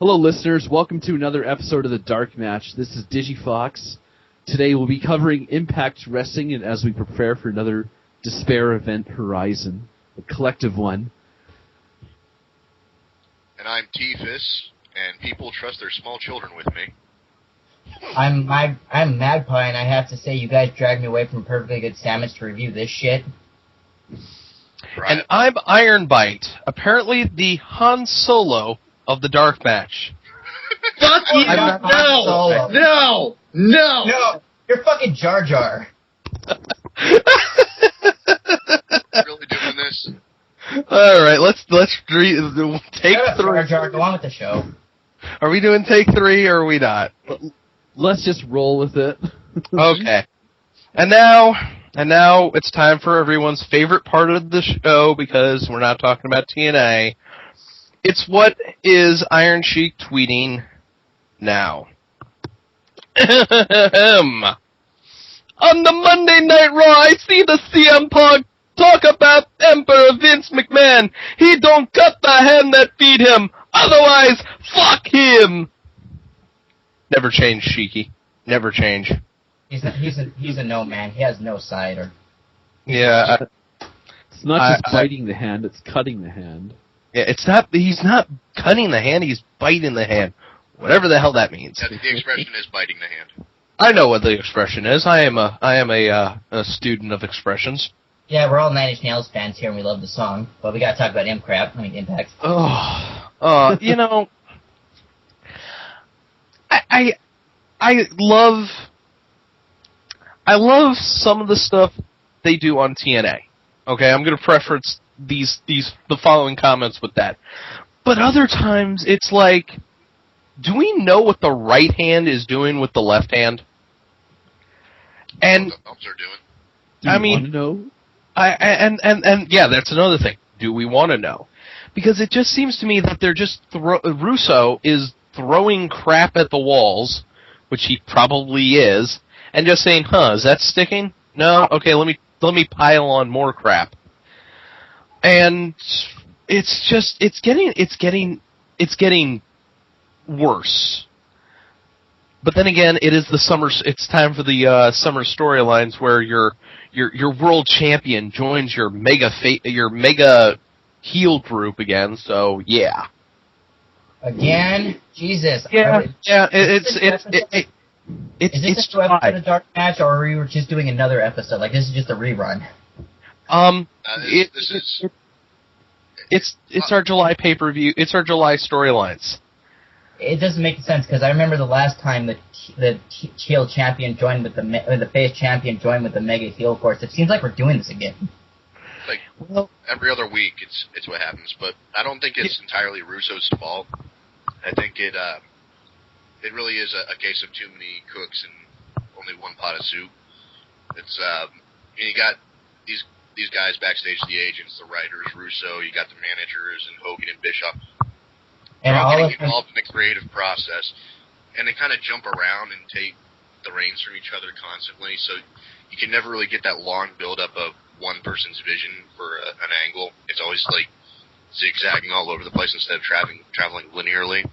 Hello, listeners. Welcome to another episode of the DarkMatch. This is DigiFox. Today we'll be covering Impact Wrestling and as we prepare for another Despair Event Horizon, a collective one. And I'm TFS, and people trust their small children with me. I'm Magpie, and I have to say, you guys dragged me away from Perfectly Good Sandwich to review this shit. Right. And I'm Ironbite, apparently the Han Solo of the DarkMatch. Fuck you! No! No! You're fucking Jar Jar. Really doing this? All right, let's take Shut up, three. Jar Jar, go on with the show. Are we doing take three or are we not? Let's just roll with it. Okay. And now it's time for everyone's favorite part of the show because we're not talking about TNA. It's what is Iron Sheik tweeting now. On the Monday Night Raw, I see the CM Punk talk about Emperor Vince McMahon. He don't cut the hand that feed him. Otherwise, fuck him. Never change, Sheiky. Never change. He's a no man. He has no side. Yeah. It's not just biting the hand, it's cutting the hand. Yeah, he's not cutting the hand, he's biting the hand. Whatever the hell that means. Yeah, the expression is biting the hand. I know what the expression is. I am a student of expressions. Yeah, we're all Nine Inch Nails fans here, and we love the song. But we gotta talk about Impact. You know, I love some of the stuff they do on TNA. Okay, I'm gonna preference the following comments with that. But other times it's like, do we know what the right hand is doing with the left hand? And What the thumbs are doing. Do you want to know? And yeah, that's another thing. Do we want to know? Because it just seems to me that they're just Russo is throwing crap at the walls, which he probably is, and just saying, "Is that sticking? No, okay, let me pile on more crap." And it's getting worse. But then again, it is the summer. It's time for the summer storylines where your world champion joins your mega heel group again. So yeah. Again? Jesus. Yeah. Is this a new episode of Dark Match, or are we just doing another episode? Like, this is just a rerun? It's our July pay-per-view. It's our July storylines. It doesn't make sense, because I remember the last time the heel champion joined with the face champion joined with the mega heel force. It seems like we're doing this again. Like, every other week, it's what happens. But I don't think it's entirely Russo's fault. I think it really is a case of too many cooks and only one pot of soup. It's you got these guys backstage, the agents, the writers, Russo. You got the managers and Hogan and Bischoff. And They're all all getting involved in the creative process, and they kind of jump around and take the reins from each other constantly. So you can never really get that long build-up of one person's vision for an angle. It's always like zigzagging all over the place instead of traveling linearly.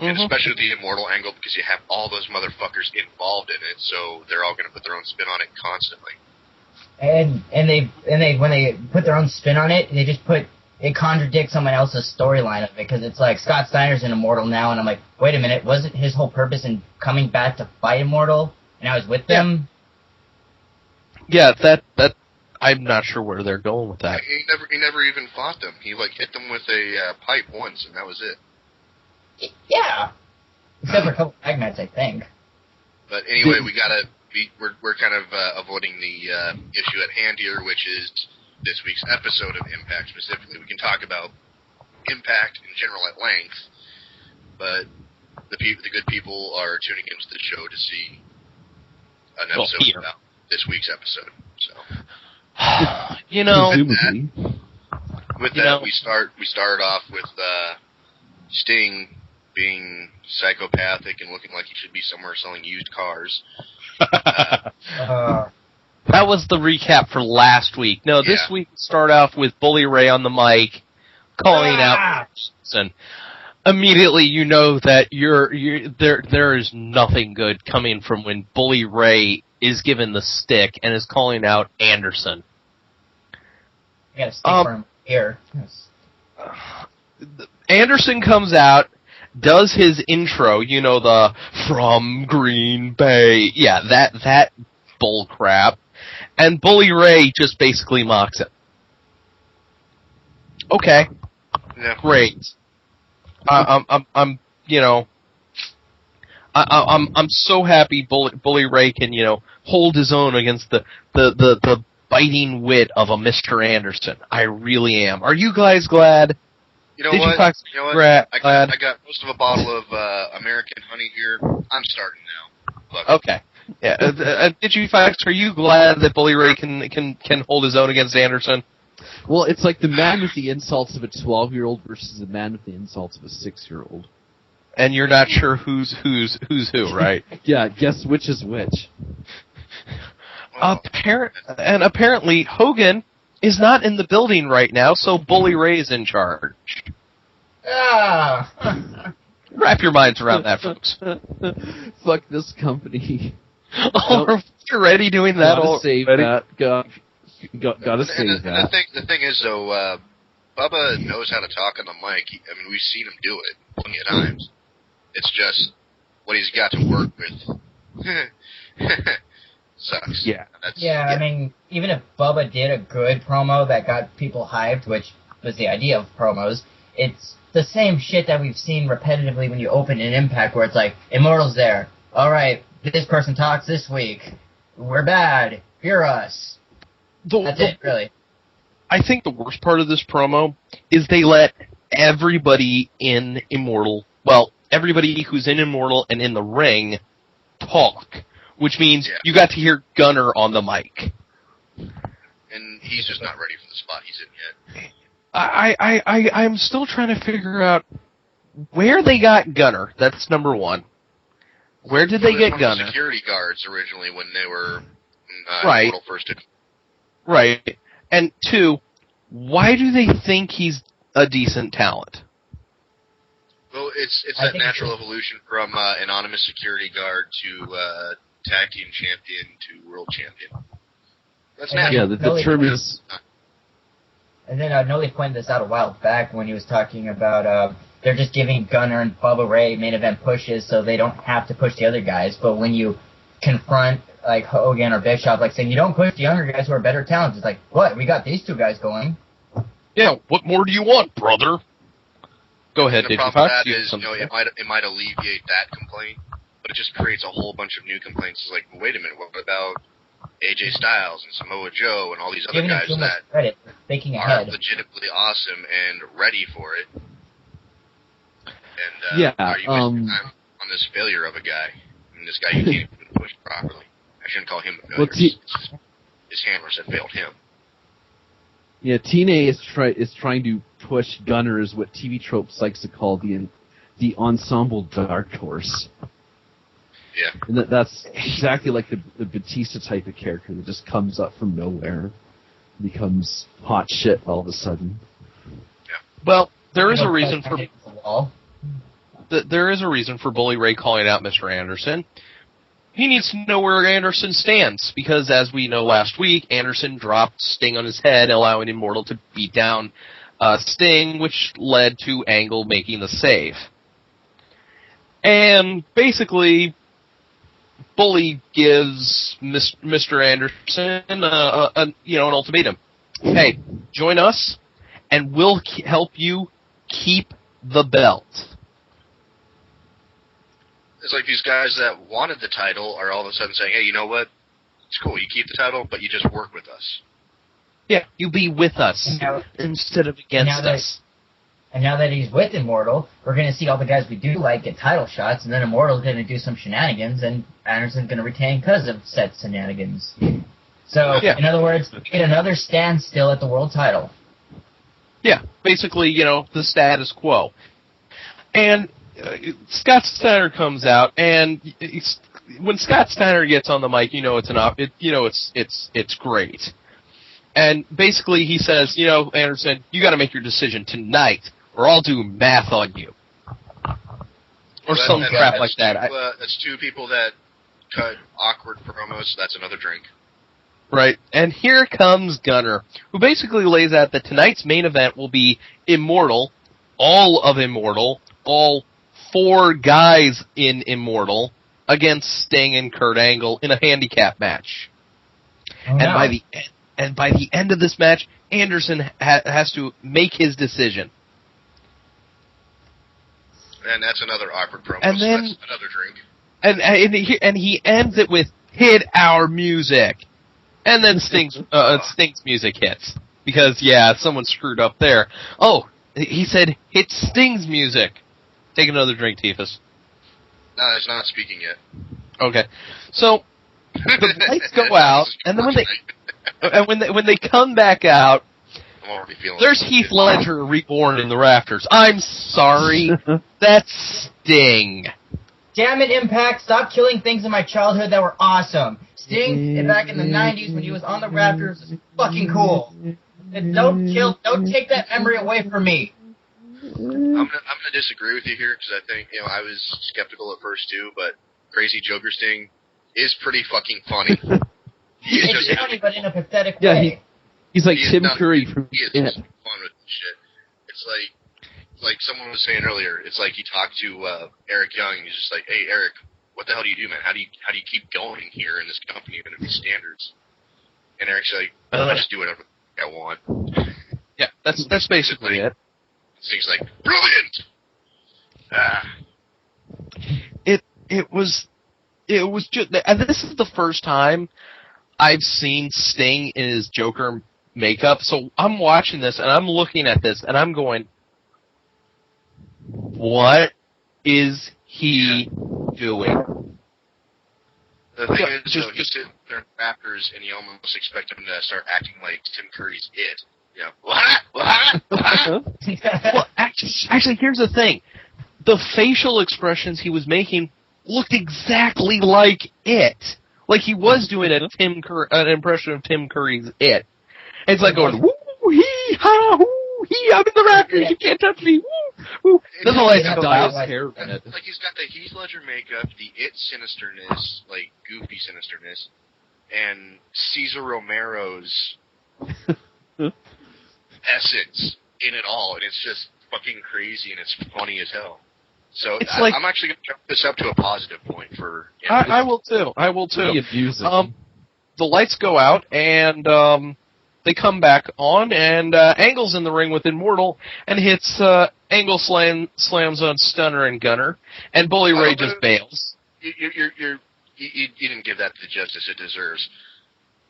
And especially with the Immortal angle, because you have all those motherfuckers involved in it, so they're all going to put their own spin on it constantly. And they when they put their own spin on it, it contradicts someone else's storyline of it, because it's like Scott Steiner's an Immortal now, and I'm like, wait a minute, wasn't his whole purpose in coming back to fight Immortal, and I was with them? Yeah, that I'm not sure where they're going with that. He never even fought them. He hit them with a pipe once, and that was it. Yeah, except for a couple tag matches, I think. But anyway, we're kind of avoiding the issue at hand here, which is this week's episode of Impact specifically. We can talk about Impact in general at length, but the good people are tuning into the show to see an episode about this week's episode. So, with that, we start off with Sting being psychopathic and looking like he should be somewhere selling used cars. That was the recap for last week. No, this week start off with Bully Ray on the mic calling out Wilson. immediately you know that there is nothing good coming from when Bully Ray is given the stick and is calling out Anderson. I got a stick for him here. Yes. Anderson comes out, does his intro, the from Green Bay, that bull crap, and Bully Ray just basically mocks it. Okay, great. I'm so happy Bully Ray can, hold his own against the biting wit of a Mr. Anderson. I really am. Are you guys glad? You know what? I got most of a bottle of American honey here. I'm starting now. Look. Okay. Yeah. Digifax, are you glad that Bully Ray can hold his own against Anderson? Well, it's like the man with the insults of a 12-year-old versus the man with the insults of a 6-year-old. And you're not sure who's who, right? Yeah, guess which is which. Apparently Hogan is not in the building right now, so Bully Ray is in charge. Wrap your minds around that, folks. Fuck this company. Are we already doing that? Gotta save that. Gotta save that. The thing is, though, Bubba knows how to talk on the mic. We've seen him do it plenty of times. It's just what he's got to work with. Sucks. Yeah. Even if Bubba did a good promo that got people hyped, which was the idea of promos, it's the same shit that we've seen repetitively when you open an Impact, where it's like, Immortal's there. All right, this person talks this week. We're bad. Hear us. That's it, really. I think the worst part of this promo is they let everybody in Immortal, everybody who's in Immortal and in the ring, talk. Which means you got to hear Gunner on the mic. And he's just not ready for the spot he's in yet. I'm still trying to figure out where they got Gunner. That's number one. Where did they get Gunner? Security guards originally when they were right. Immortal first. Right. And two, why do they think he's a decent talent? Well, it's that natural evolution from anonymous security guard to tag team champion to world champion. That's natural. Yeah, the term is... And then Noli pointed this out a while back when he was talking about they're just giving Gunner and Bubba Ray main event pushes so they don't have to push the other guys. But when you confront like Hogan or Bischoff, like saying you don't push the younger guys who are better talents, it's like, what? We got these two guys going. Yeah, what more do you want, brother? Go ahead, the problem with that is, it might alleviate that complaint, but it just creates a whole bunch of new complaints. It's like, well, wait a minute, what about AJ Styles and Samoa Joe and all these other guys that are legitimately awesome and ready for it? And are you wasting time on this failure of a guy? This guy you can't even push properly. I shouldn't call him a failure. His handlers have failed him. Yeah, TNA is trying to push Gunner as what TV Tropes likes to call the ensemble dark horse. Yeah. And that's exactly like the Batista type of character that just comes up from nowhere, becomes hot shit all of a sudden. Yeah. Well, there is a reason for Bully Ray calling out Mr. Anderson. He needs to know where Anderson stands, because as we know last week, Anderson dropped Sting on his head, allowing Immortal to beat down Sting, which led to Angle making the save. And basically, Bully gives Mr. Anderson an ultimatum. Hey, join us, and we'll help you keep the belt. It's like these guys that wanted the title are all of a sudden saying, hey, you know what? It's cool, you keep the title, but you just work with us. Yeah, you be with us instead of against us. And now that he's with Immortal, we're going to see all the guys we do like get title shots, and then Immortal's going to do some shenanigans, and Anderson's going to retain because of said shenanigans. So, in other words, we get another standstill at the world title. Yeah, basically, the status quo. And Scott Steiner comes out, and when Scott Steiner gets on the mic, it's great. And basically, he says, Anderson, you got to make your decision tonight, or I'll do math on you. or some crap like that. That's two people that cut awkward promos, so that's another drink. Right, and here comes Gunner, who basically lays out that tonight's main event will be Immortal, all of Immortal, all 4 guys in Immortal, against Sting and Kurt Angle in a handicap match. Oh, and by the end of this match, Anderson has to make his decision. And that's another awkward promo, and so then, that's another drink. And he ends it with, hit our music. And then Sting's music hits. Because, someone screwed up there. Oh, he said, hit Sting's music. Take another drink, Tiefus. No, it's not speaking yet. Okay. So, the lights go out, and then when they come back out, there's Heath Ledger reborn in the rafters. I'm sorry, that's Sting. Damn it, Impact! Stop killing things in my childhood that were awesome. Sting, back in the 90s when he was on the Raptors, was fucking cool. Don't take that memory away from me. I'm gonna disagree with you here because I think I was skeptical at first too, but Crazy Joker Sting is pretty fucking funny. It's funny, but in a pathetic way. He's like Tim Curry from He is just fun with shit. It's like someone was saying earlier. It's like you talk to Eric Young, and he's just like, "Hey, Eric, what the hell do you do, man? How do you keep going here in this company even if these standards?" And Eric's like, "I just do whatever I want." Yeah, that's basically it. Sting's like, "Brilliant." It was just, and this is the first time I've seen Sting in his Joker makeup. So I'm watching this and I'm looking at this and I'm going, what is he doing? The thing is, you sit there in Raptors and you almost expect him to start acting like Tim Curry's It. Well, actually, here's the thing. The facial expressions he was making looked exactly like It. Like he was doing an impression of Tim Curry's It. And it's like going, woo, hee, ha, woo, hee, I'm in the Raptors, you can't touch me, woo, woo. That's all I have like he's got the Heath Ledger makeup, the It sinisterness, like goofy sinisterness, and Cesar Romero's essence in it all, and it's just fucking crazy and it's funny as hell. So I'm actually going to jump this up to a positive point for... I will too. The lights go out, and they come back on, and Angle's in the ring with Immortal, and hits Angle slams on Stunner and Gunner, and Bully Ray just bails. You didn't give that the justice it deserves.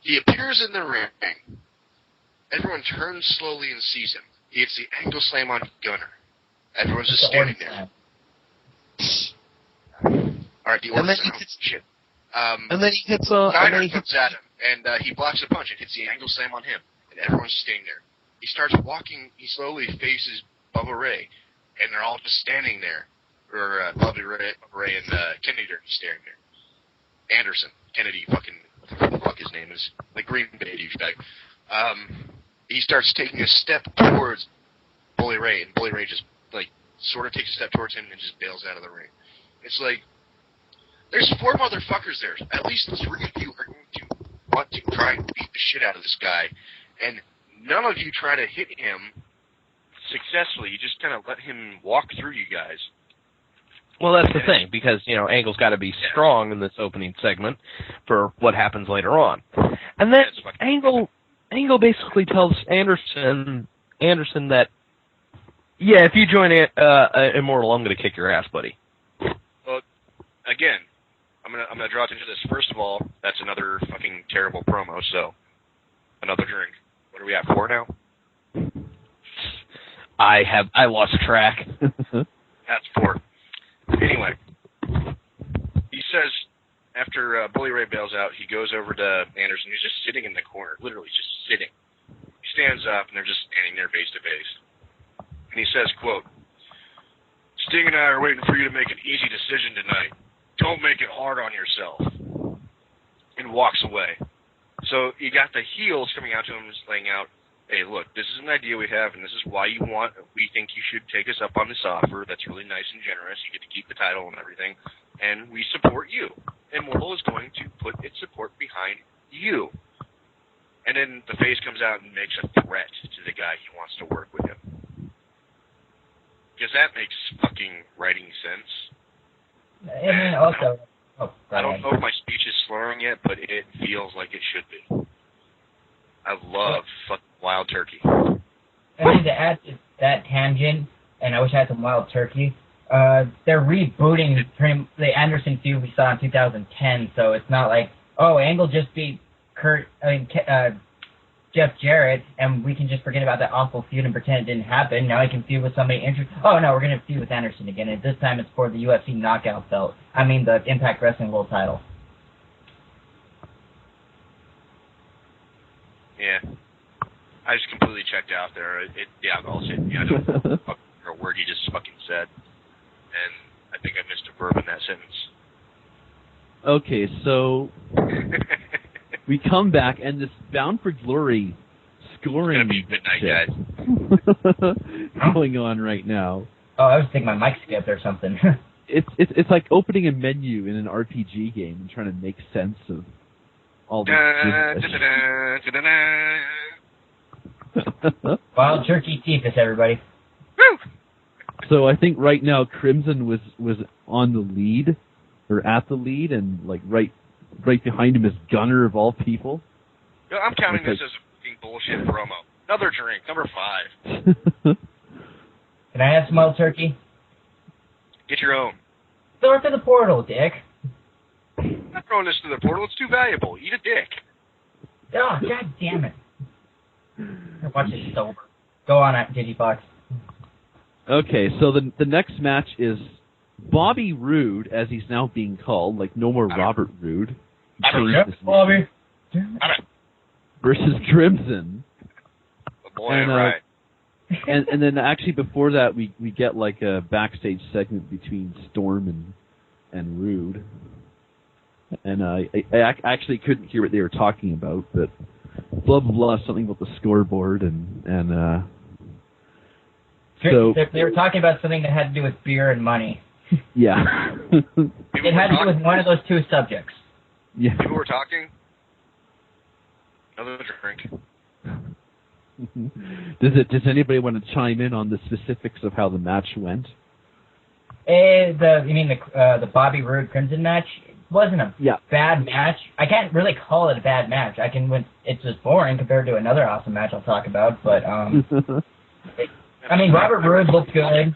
He appears in the ring. Everyone turns slowly and sees him. He hits the Angle slam on Gunner. Everyone's just standing there. Alright, the order shit. And then he hits Snyder comes at him, and he blocks a punch and hits the Angle slam on him, and everyone's just standing there. He starts walking, he slowly faces Bubba Ray, and they're all just standing there. Or Bubba Ray and Kennedy are standing there. Anderson, Kennedy, whatever the fuck his name is, like Green Bay douchebag. He starts taking a step towards Bully Ray, and Bully Ray just sort of takes a step towards him and just bails out of the ring. It's like, there's 4 motherfuckers there. At least 3 of you are going to want to try and beat the shit out of this guy, and none of you try to hit him successfully. You just kind of let him walk through you guys. Well, that's the thing, because, Angle's got to be strong in this opening segment for what happens later on. And then Angle basically tells Anderson that, yeah, if you join Immortal, I'm going to kick your ass, buddy. Well, again, I'm gonna draw attention to this. First of all, that's another fucking terrible promo. So, another drink. What are we at, 4 now? I lost track. That's 4. Anyway, he says after Bully Ray bails out, he goes over to Anderson. He's just sitting in the corner, literally just sitting. He stands up, and they're just standing there face to face. And he says, quote, "Sting and I are waiting for you to make an easy decision tonight. Don't make it hard on yourself." And walks away. So you got the heels coming out to him, just laying out, hey, look, this is an idea we have, and this is why we think you should take us up on this offer. That's really nice and generous. You get to keep the title and everything, and we support you. Immortal is going to put its support behind you. And then the face comes out and makes a threat to the guy he wants to work with him. Because that makes fucking writing sense. I mean, also... I don't know if my speech is slurring yet, but it feels like it should be. I love fucking Wild Turkey. I mean, to add to that tangent, and I wish I had some Wild Turkey, they're rebooting the Anderson feud we saw in 2010, so it's not like, oh, Angle just beat Jeff Jarrett, and we can just forget about that awful feud and pretend it didn't happen. Now I can feud with somebody interesting. Oh, no, we're going to feud with Anderson again, and this time it's for the UFC knockout belt. I mean, the Impact Wrestling World title. Yeah. I just completely checked out there. I'll say, I don't know a word he just fucking said. And I think I missed a verb in that sentence. Okay, so we come back, and this Bound for Glory scoring It's gonna be midnight, guys. going on right now. Oh, I was thinking my mic skipped or something. It's like opening a menu in an RPG game and trying to make sense of all this. Wild Turkey TFS, everybody. Woo! So I think right now Crimson was on the lead, or at the lead, and like right behind him is Gunner of all people. No, I'm counting this as a fucking bullshit promo. Another drink, number 5. Can I have some Wild Turkey? Get your own. Throw it to the portal, Dick. I'm not throwing this to the portal. It's too valuable. Eat a dick. Oh, god damn it. Watch it sober. Go on, Digifox. Okay, so the next match is Bobby Roode, as he's now being called, like no more Robert Roode. Bobby. Versus Crimson. Oh boy, right. And then actually before that we get like a backstage segment between Storm and Roode. And I actually couldn't hear what they were talking about, but blah blah blah, something about the scoreboard and so they were talking about something that had to do with beer and money. Yeah. It had to do with one of those two subjects. Yeah. People were talking. Another drink. Does anybody want to chime in on the specifics of how the match went? The Bobby Roode Crimson match wasn't a bad match. I can't really call it a bad match. It's just boring compared to another awesome match I'll talk about. But Robert Roode looked good.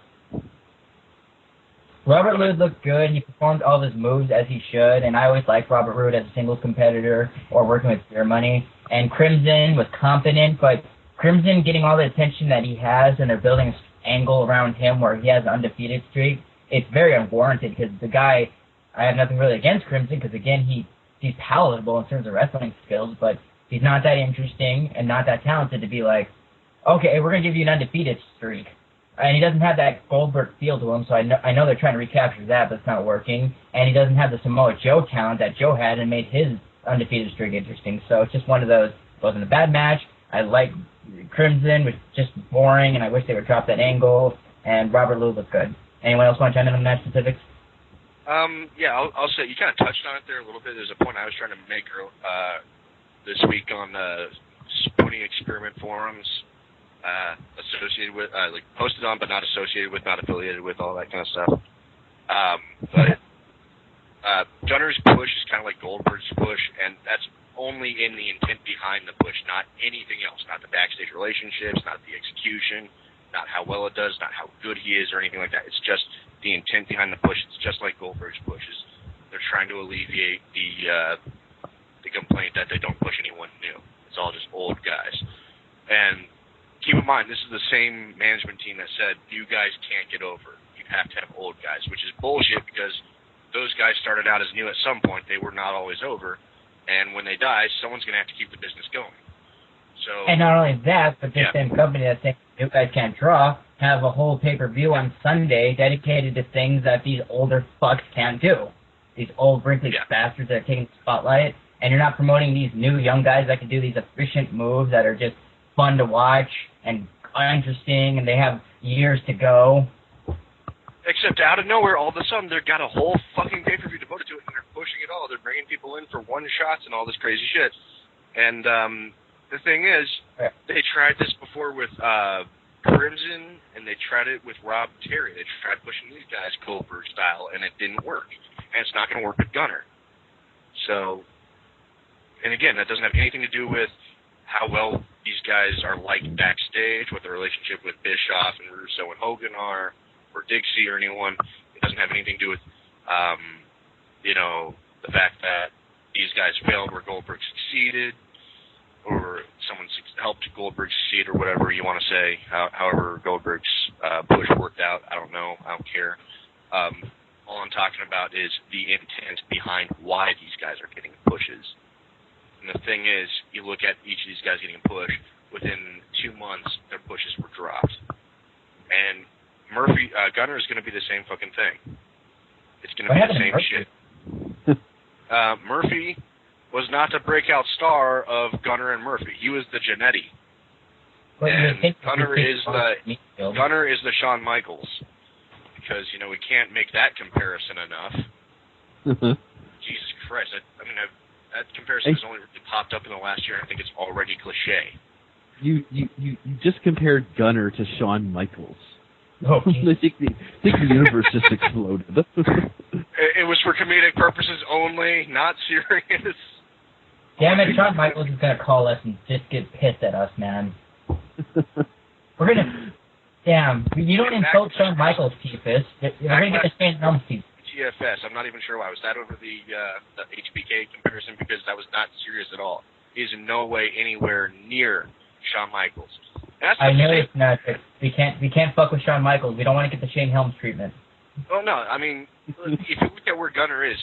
Robert Roode looked good. He performed all his moves as he should, and I always liked Robert Roode as a singles competitor or working with beer money. And Crimson was competent, but Crimson getting all the attention that he has, and they're building an angle around him where he has an undefeated streak, it's very unwarranted because the guy, I have nothing really against Crimson because, again, he's palatable in terms of wrestling skills, but he's not that interesting and not that talented to be like, okay, we're going to give you an undefeated streak. And he doesn't have that Goldberg feel to him, so I know they're trying to recapture that, but it's not working. And he doesn't have the Samoa Joe talent that Joe had and made his undefeated streak interesting. So it's just one of those. It wasn't a bad match. I like Crimson, was just boring, and I wish they would drop that angle. And Robert Roode looked good. Anyone else want to chime in on match specifics? Yeah, I'll say you kind of touched on it there a little bit. There's a point I was trying to make this week on the Spooning Experiment forums. Associated with, posted on, but not associated with, not affiliated with, all that kind of stuff. But Gunner's push is kind of like Goldberg's push, and that's only in the intent behind the push, not anything else, not the backstage relationships, not the execution, not how well it does, not how good he is, or anything like that. It's just the intent behind the push. It's just like Goldberg's pushes. They're trying to alleviate the complaint that they don't push anyone new. It's all just old guys. And keep in mind, this is the same management team that said new guys can't get over. You have to have old guys, which is bullshit because those guys started out as new at some point. They were not always over. And when they die, someone's going to have to keep the business going. So, and not only that, but this same company that's saying new guys can't draw have a whole pay-per-view on Sunday dedicated to things that these older fucks can't do. These old, wrinkly bastards that are taking the spotlight. And you're not promoting these new young guys that can do these efficient moves that are just fun to watch and interesting, and they have years to go. Except out of nowhere, all of a sudden, they've got a whole fucking pay-per-view devoted to it, and they're pushing it all. They're bringing people in for one-shots and all this crazy shit. And the thing is, they tried this before with Crimson, and they tried it with Rob Terry. They tried pushing these guys Goldberg style, and it didn't work. And it's not going to work with Gunner. So, and again, that doesn't have anything to do with how well these guys are liked backstage, what the relationship with Bischoff and Russo and Hogan are, or Dixie or anyone. It doesn't have anything to do with, the fact that these guys failed where Goldberg succeeded, or someone helped Goldberg succeed, or whatever you want to say. However Goldberg's push worked out, I don't know. I don't care. All I'm talking about is the intent behind why these guys are getting pushes. And the thing is, you look at each of these guys getting a push, within 2 months, their pushes were dropped. And Gunner is going to be the same fucking thing. It's going to be the same shit. Murphy was not the breakout star of Gunner and Murphy. He was the Jannetty. And Gunner is the Shawn Michaels. Because, we can't make that comparison enough. Jesus Christ. That comparison has only really popped up in the last year, and I think it's already cliche. You just compared Gunner to Shawn Michaels. Oh, I think the universe just exploded. It was for comedic purposes only, not serious. Damn it, Shawn Michaels is going to call us and just get pissed at us, man. We're going to... Damn, you don't insult Shawn Michaels, TFS. We're going to get the Shane Helms piece. TFS, I'm not even sure why. Was that over the HBK comparison? Because that was not serious at all. He is in no way anywhere near Shawn Michaels. I know it's not. We can't fuck with Shawn Michaels. We don't want to get the Shane Helms treatment. Oh, no. If you look at where Gunner is,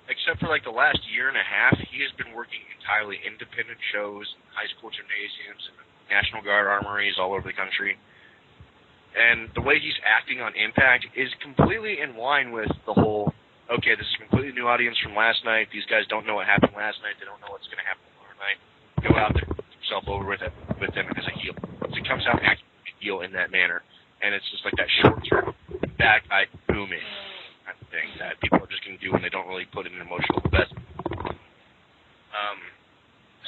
except for the last year and a half, he has been working entirely independent shows, high school gymnasiums, and National Guard armories all over the country. And the way he's acting on Impact is completely in line with the whole, okay, this is a completely new audience from last night. These guys don't know what happened last night. They don't know what's going to happen tomorrow night. Go out there, put yourself over with them as a heel. So he comes out acting like a heel in that manner. And it's just like that short-term, back-eye booming kind of thing that people are just going to do when they don't really put in an emotional investment.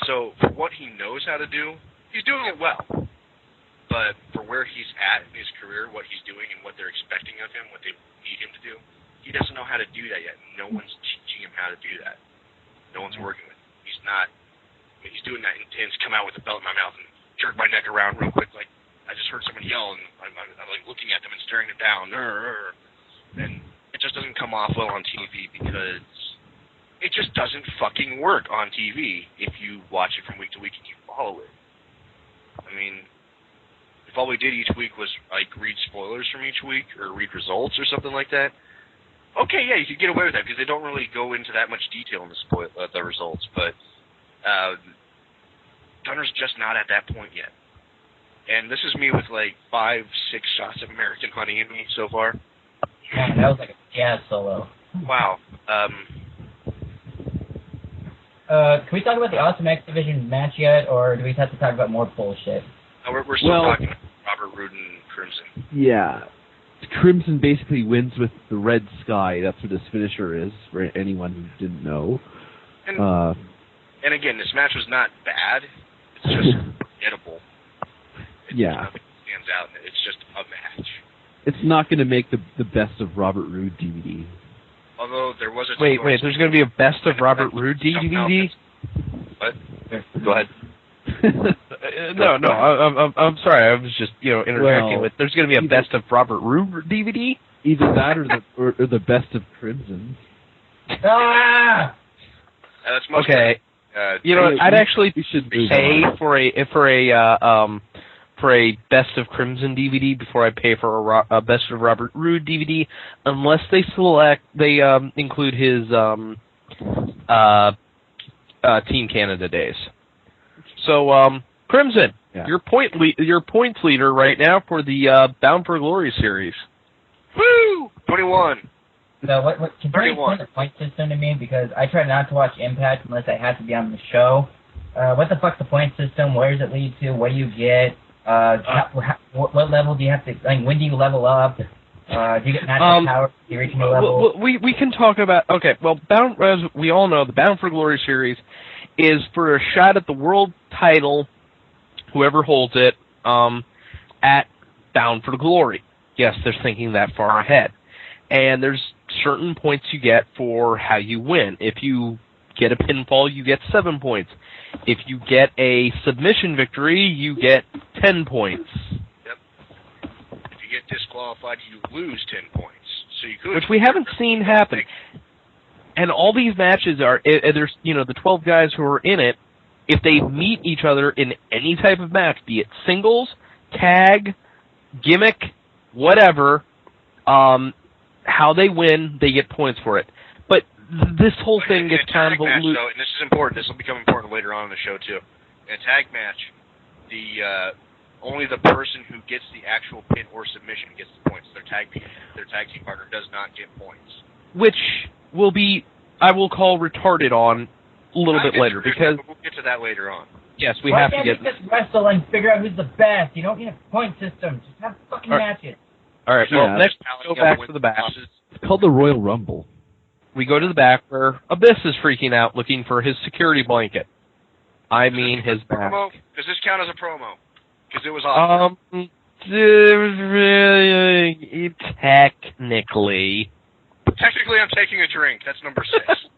So for what he knows how to do, he's doing it well. But for where he's at in his career, what he's doing and what they're expecting of him, what they need him to do, he doesn't know how to do that yet. No one's teaching him how to do that. No one's working with him. He's doing that intense, come out with a belt in my mouth and jerk my neck around real quick. Like, I just heard someone yell, and I'm like looking at them and staring it down. And it just doesn't come off well on TV because it just doesn't fucking work on TV if you watch it from week to week and you follow it. If all we did each week was read spoilers from each week or read results or something like that, okay, yeah, you could get away with that because they don't really go into that much detail in the results. But Gunner's just not at that point yet. And this is me with 5-6 shots of American Honey in me so far. Man, that was like a jazz solo. Wow. Can we talk about the Awesome X Division match yet, or do we have to talk about more bullshit? No, we're still talking about Robert Roode and Crimson. Yeah. Crimson basically wins with the Red Sky. That's what his finisher is, for anyone who didn't know. And again, this match was not bad. It's just forgettable. Nothing stands out. It's just a match. It's not going to make the best of Robert Roode DVD. Although there was a... Wait, there's going to be a best of Robert Roode DVD? What? Go ahead. No, I'm sorry. I was just interjecting with. There's going to be a best of Robert Roode DVD. Either that or the best of Crimson. Ah! That's most okay. I'd actually pay for a best of Crimson DVD before I pay for a best of Robert Roode DVD, unless they include his Team Canada days. So, Crimson, your points leader right now for the Bound for Glory series. Woo! 21. So can you explain the point system to me? Because I try not to watch Impact unless I have to be on the show. what the fuck's the point system? Where does it lead to? What do you get? What level do you have to? Like, when do you level up? Do you get natural power? Do you reach a new level? We can talk about. Okay, well, as we all know, the Bound for Glory series is for a shot at the world title, whoever holds it, at Bound for Glory. Yes, they're thinking that far ahead. And there's certain points you get for how you win. If you get a pinfall, you get 7 points. If you get a submission victory, you get 10 points. Yep. If you get disqualified, you lose 10 points. So you could, which we haven't seen happen. And all these matches are, there's, the 12 guys who are in it, if they meet each other in any type of match, be it singles, tag, gimmick, whatever, how they win, they get points for it. But this whole thing gets kind of a match, though, and this is important. This will become important later on in the show too. In a tag match, only the person who gets the actual pin or submission gets the points. Their tag team partner does not get points. Which will be, I will call retarded on a little bit later because we'll get to that later on. Yes, we have to get. Just wrestle and figure out who's the best. You don't need a point system. Just have fucking matches. All right. Well, next we go back to the back. It's called the Royal Rumble. We go to the back where Abyss is freaking out, looking for his security blanket. I mean, his back. Does this count as a promo? Because it was awesome. Technically. Technically, I'm taking a drink. That's number 6.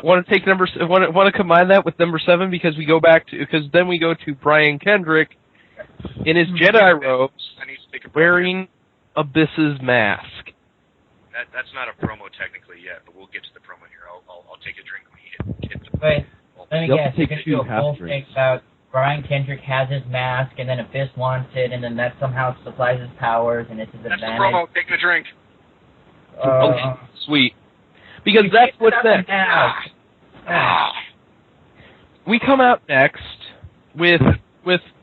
Want to take want to combine that with number 7 because we go back to then we go to Brian Kendrick in his Jedi robes, wearing Abyss's mask. That's not a promo technically yet, but we'll get to the promo here. I'll take a drink when we hit the. Wait, let me guess. You're gonna do a full thing about Brian Kendrick has his mask, and then Abyss wants it, and then that somehow supplies his powers, and it's his advantage. That's the promo. Take a drink. Okay, sweet. Because that's what's next. We come out next with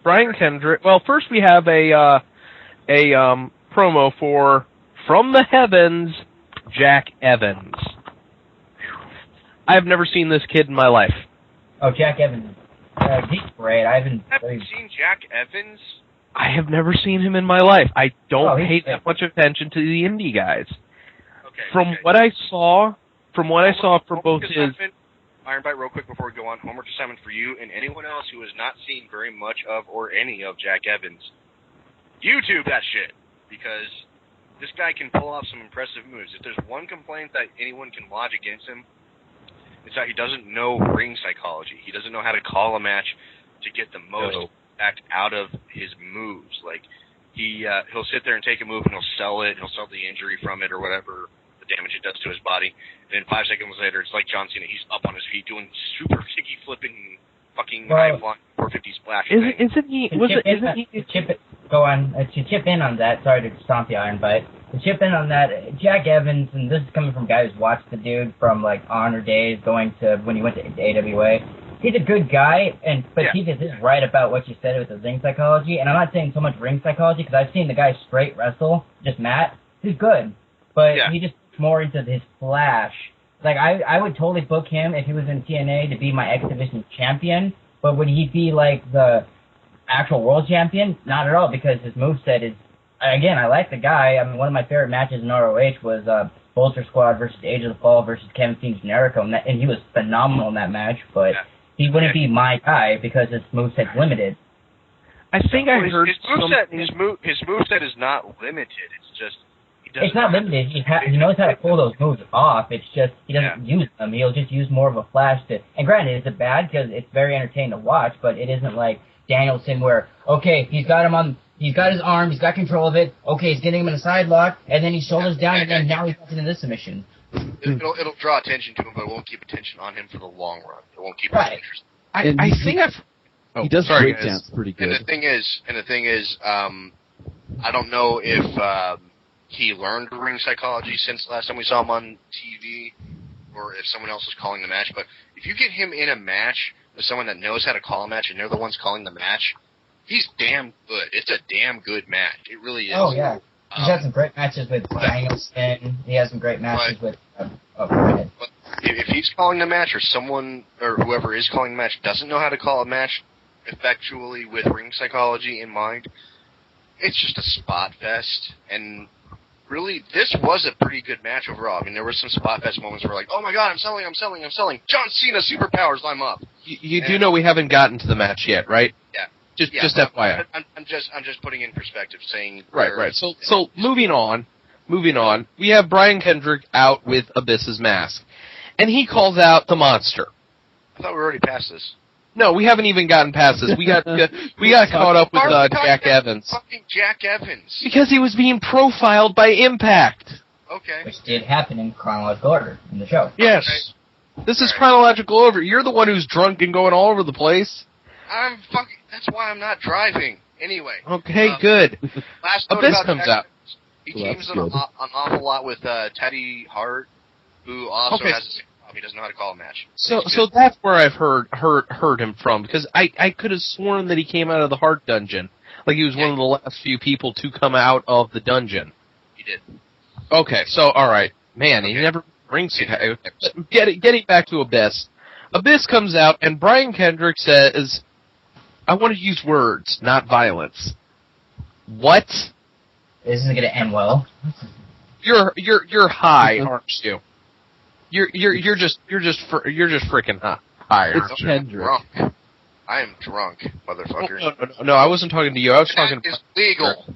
Brian Kendrick. Well, first we have a promo for From the Heavens, Jack Evans. I've never seen this kid in my life. Oh, Jack Evans. He's great. I haven't seen Jack Evans. I have never seen him in my life. I don't pay that much attention to the indie guys. From what I saw from both his... Iron Bite, real quick before we go on, homework assignment for you and anyone else who has not seen very much of or any of Jack Evans. YouTube that shit, because this guy can pull off some impressive moves. If there's one complaint that anyone can lodge against him, it's that he doesn't know ring psychology. He doesn't know how to call a match to get the most impact out of his moves. Like, he'll sit there and take a move and he'll sell it, he'll sell the injury from it or whatever, damage it does to his body, and then 5 seconds later, it's like John Cena. He's up on his feet doing super kicky flipping, fucking high flying 450 splash. Isn't he? Go on to chip in on that. Sorry to stomp the Iron Bite. To chip in on that, Jack Evans, and this is coming from a guy who's watched the dude from like Honor days, going to when he went to AWA. He's a good guy, but he is right about what you said with the ring psychology. And I'm not saying so much ring psychology because I've seen the guy straight wrestle, just Matt. He's good, but he just more into his flash. Like, I would totally book him if he was in TNA to be my X Division champion, but would he be like the actual world champion? Not at all, because his moveset is, again, I like the guy. I mean, one of my favorite matches in ROH was Bolter Squad versus Age of the Fall versus Kevin Steen Generico, and he was phenomenal in that match, but he wouldn't be my guy because his moveset's limited. I think I heard his moveset is not limited. It's just it's not limited. He knows how to pull those moves off. It's just he doesn't use them. He'll just use more of a flash to. And granted, is it bad? Because it's very entertaining to watch, but it isn't like Danielson where he's got his arm, he's got control of it. Okay, he's getting him in a side lock, and then he shoulders down, and then now he's into this submission. It'll draw attention to him, but it won't keep attention on him for the long run. It won't keep him interested. I think he does break dance pretty good. And the thing is, I don't know if he learned ring psychology since last time we saw him on TV, or if someone else was calling the match. But if you get him in a match with someone that knows how to call a match, and they're the ones calling the match, he's damn good. It's a damn good match. It really is. Oh yeah, he's had some great matches with Danielson. He has some great matches with. But if he's calling the match, or someone or whoever is calling the match doesn't know how to call a match effectually with ring psychology in mind, it's just a spot fest. And really, this was a pretty good match overall. I mean, there were some spot fest moments where like, oh my god, I'm selling. John Cena superpowers, I'm up. You do know we haven't gotten to the match yet, right? Yeah. Just FYI. I'm just putting in perspective, saying right. So moving on. We have Brian Kendrick out with Abyss's mask, and he calls out the monster. I thought we were already past this. No, we haven't even gotten past this. We got caught up with Jack Evans. Fucking Jack Evans. Because he was being profiled by Impact. Okay. Which did happen in chronological order in the show. Yes. Okay. This is chronological order. You're the one who's drunk and going all over the place. That's why I'm not driving. Anyway. Okay, good. Last note Abyss about comes Jack out. Evans. He teams an awful lot with Teddy Hart, who also has the same problem. He doesn't know how to call a match. So that's where I've heard him from, because I could have sworn that he came out of the Hart dungeon. Like he was one of the last few people to come out of the dungeon. He did. Okay, so alright. Man, he never brings it. Getting back to Abyss. Abyss comes out and Brian Kendrick says, I want to use words, not violence. What? This isn't going to end well. You're high, aren't you? You're just freaking high. It's Kendrick. Drunk. I am drunk, motherfucker. No, I wasn't talking to you. I was talking to... It's legal.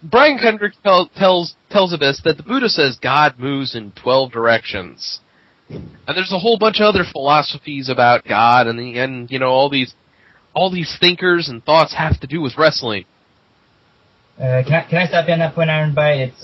Brian Kendrick tells Abyss that the Buddha says God moves in 12 directions. And there's a whole bunch of other philosophies about God, and you know, all these thinkers and thoughts have to do with wrestling. Can I stop you on that point, Iron Bite? It's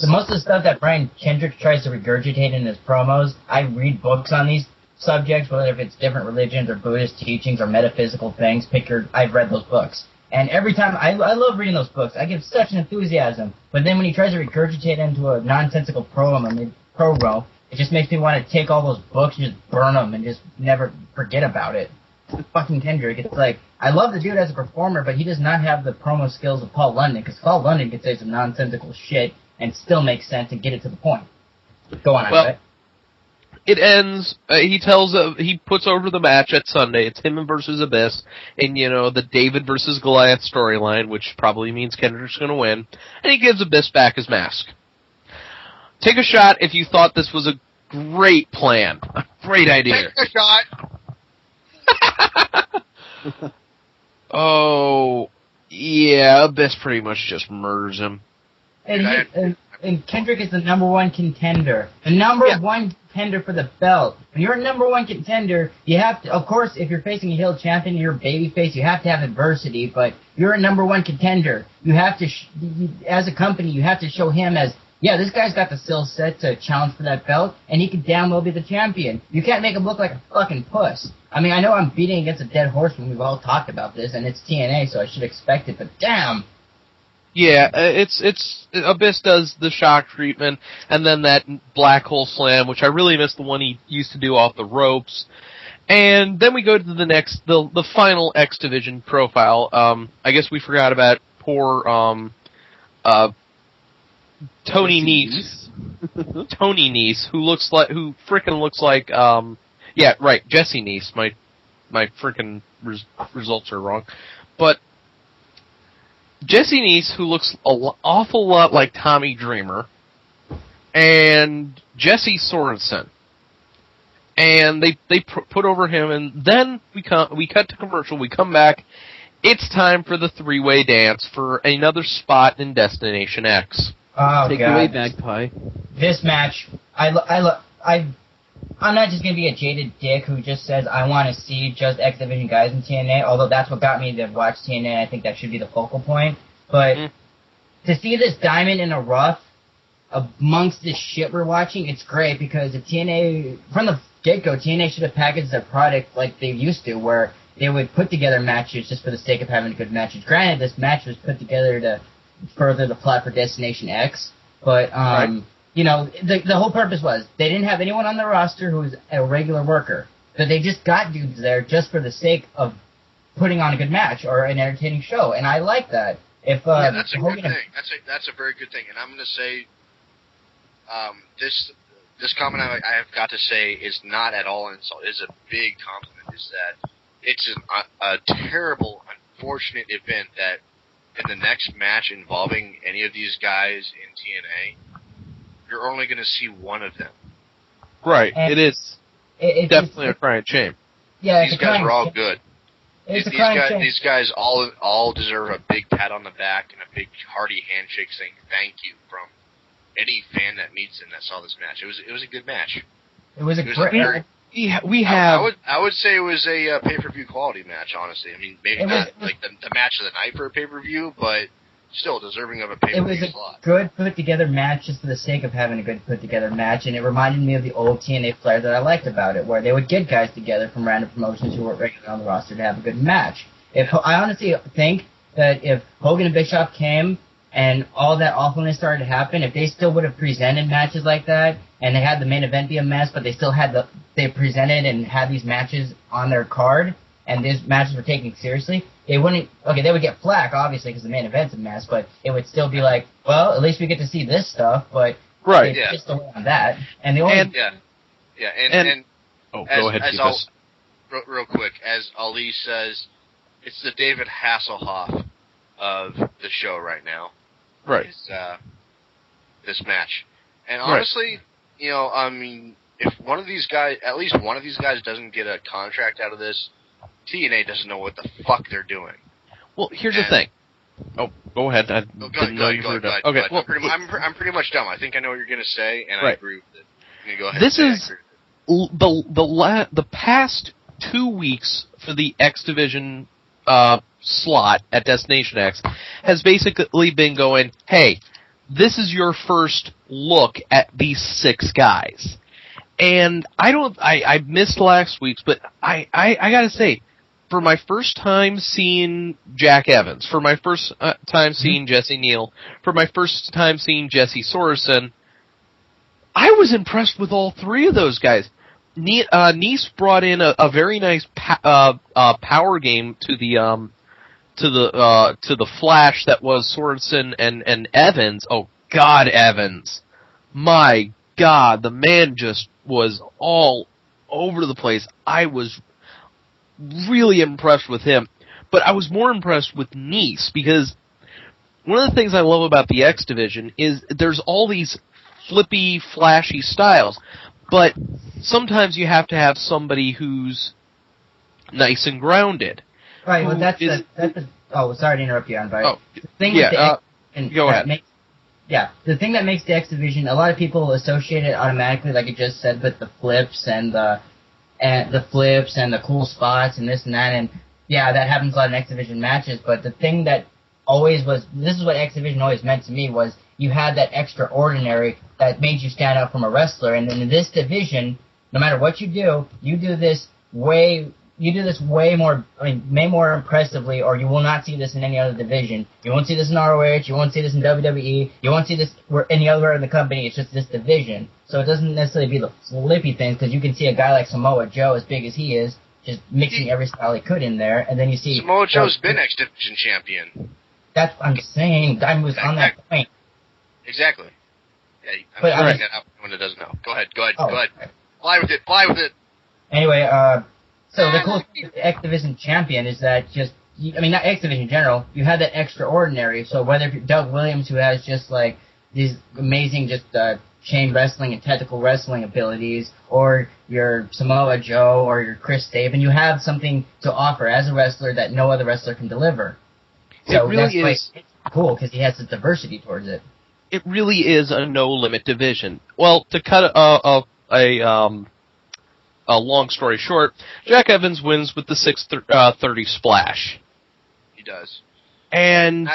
most of the stuff that Brian Kendrick tries to regurgitate in his promos, I read books on these subjects, whether if it's different religions or Buddhist teachings or metaphysical things. I've read those books. And every time, I love reading those books. I get such an enthusiasm. But then when he tries to regurgitate into a nonsensical promo, it just makes me want to take all those books and just burn them and just never forget about it. Fucking Kendrick, it's like, I love the dude as a performer, but he does not have the promo skills of Paul London, because Paul London can say some nonsensical shit and still make sense and get it to the point. Go on, well, it ends, he puts over the match at Sunday. It's him versus Abyss, and you know, the David versus Goliath storyline, which probably means Kendrick's gonna win, and he gives Abyss back his mask. Take a shot if you thought this was a great plan. A great idea. Take a shot! Oh, yeah, Abyss pretty much just murders him. And Kendrick is the number one contender. The number one contender for the belt. When you're a number one contender, you have to, of course, if you're facing a heel champion, you're a babyface, you have to have adversity, but you're a number one contender. You have to, as a company, you have to show him as, yeah, this guy's got the skill set to challenge for that belt, and he could damn well be the champion. You can't make him look like a fucking puss. I mean, I know I'm beating against a dead horse when we've all talked about this, and it's TNA, so I should expect it, but damn! Yeah, it's Abyss does the shock treatment, and then that black hole slam, which I really miss the one he used to do off the ropes. And then we go to the final X Division profile. I guess we forgot about poor, Tony Nese. Tony Nese, who frickin' looks like, yeah, right, Jesse Nese. My frickin' results are wrong. But Jesse Nese, who looks an awful lot like Tommy Dreamer, and Jesse Sorensen. And they put over him, and then we cut to commercial, we come back, it's time for the three-way dance for another spot in Destination X. Oh, Take God. away, Magpie. This match, I'm not just going to be a jaded dick who just says, I want to see just X Division guys in TNA, although that's what got me to watch TNA. I think that should be the focal point. But to see this diamond in a rough amongst this shit we're watching, it's great because the TNA, from the get-go, TNA should have packaged their product like they used to, where they would put together matches just for the sake of having good matches. Granted, this match was put together to further the plot for Destination X, but right. You know, the whole purpose was they didn't have anyone on the roster who was a regular worker, but they just got dudes there just for the sake of putting on a good match or an entertaining show, and I like that. If yeah, that's a good thing. That's a very good thing, and I'm going to say this comment I have got to say is not at all an insult. It is a big compliment. Is that it's a terrible, unfortunate event that in the next match involving any of these guys in TNA, you're only going to see one of them. Right. And it is definitely a crying shame. Yeah, these guys were all good. These guys all deserve a big pat on the back and a big hearty handshake saying thank you from any fan that meets them that saw this match. It was a good match. It was a great. We have. I would say it was a pay-per-view quality match. Honestly, I mean maybe not like the match of the night for a pay-per-view, but still deserving of a pay-per-view slot. It was a good put-together match just for the sake of having a good put-together match, and it reminded me of the old TNA flair that I liked about it, where they would get guys together from random promotions who weren't regularly on the roster to have a good match. I honestly think that if Hogan and Bischoff came and all that awfulness started to happen, if they still would have presented matches like that, and they had the main event be a mess, but they still had they presented and had these matches on their card, and these matches were taken seriously, they would get flack, obviously, because the main event's a mess, but it would still be like, well, at least we get to see this stuff, but right, they pissed away on that. And the only... go ahead, real quick, as Ali says, it's the David Hasselhoff of the show right now. Right. This match. And honestly, I mean, if one of these guys, at least one of these guys doesn't get a contract out of this, TNA doesn't know what the fuck they're doing. Well, here's the thing. Oh, go ahead. I go didn't know you were done. Okay. Well, I'm pretty much done. I think I know what you're going to say, and I agree with it. You go ahead. This is the past 2 weeks for the X Division slot at Destination X has basically been going, hey, this is your first look at these 6 guys. And I missed last week's, but I gotta say, for my first time seeing Jack Evans, for my first time seeing Jesse Neal, for my first time seeing Jesse Sorensen, I was impressed with all 3 of those guys. Nice brought in a very nice power game to the Flash that was Sorensen and Evans. Oh God, Evans! My God, the man just was all over the place. I was really impressed with him, but I was more impressed with Nice because one of the things I love about the X Division is there's all these flippy, flashy styles, but sometimes you have to have somebody who's nice and grounded. Right. Well, that's oh, sorry to interrupt you, Anby. Oh, go ahead. The thing that makes the X Division, a lot of people associate it automatically, like you just said, with the flips and the cool spots and this and that, and yeah, that happens a lot in X Division matches. But the thing that always was, this is what X Division always meant to me, was you had that extraordinary that made you stand out from a wrestler. And then in this division, no matter what you do this way more, way more impressively, or you will not see this in any other division. You won't see this in ROH, you won't see this in WWE, you won't see this anywhere in the company. It's just this division. So it doesn't necessarily be the flippy things, because you can see a guy like Samoa Joe, as big as he is, just mixing every style he could in there, and then you see Samoa Joe's been X Division champion. That's what I'm saying. I was on that point. Exactly. Yeah, I'm saying that out when it doesn't know. Go ahead. Fly with it. Anyway, so the cool thing with the X Division champion is that not X Division in general, you had that extraordinary. So whether it's Doug Williams, who has just like these amazing chain wrestling and technical wrestling abilities, or your Samoa Joe, or your Chris Sabin, you have something to offer as a wrestler that no other wrestler can deliver. So it really is cool because he has the diversity towards it. It really is a no-limit division. Well, to cut a long story short, Jack Evans wins with the 630 splash. He does. And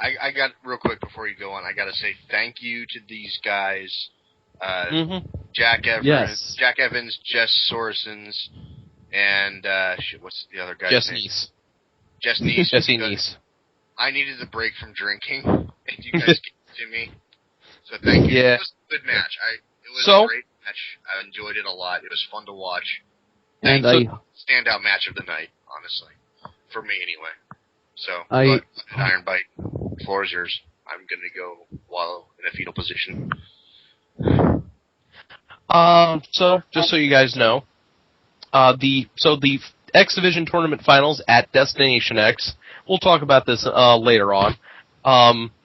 I got, real quick before you go on, I got to say thank you to these guys. Jack Evans, Jess Sorensen's, and what's the other guy's name? Jesse Neese. I needed a break from drinking, and you guys gave it to me. So thank you. Yeah. It was a good match. It was a great match. I enjoyed it a lot. It was fun to watch. And standout match of the night, honestly. For me, anyway. So, Iron Bite, the floor is yours. I'm going to go wallow in a fetal position. So just so you guys know, the X Division tournament finals at Destination X. We'll talk about this later on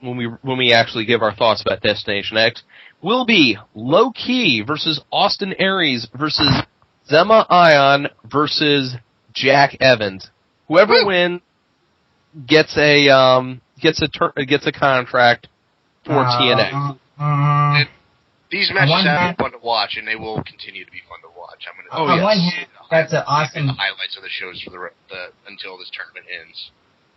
when we actually give our thoughts about Destination X. Will be Low Key versus Austin Aries versus Zema Ion versus Jack Evans. Whoever wins gets a contract for TNA. These matches have been fun to watch, and they will continue to be fun to watch. I'm gonna. On one hand, that's an awesome. The highlights of the shows for the until this tournament ends.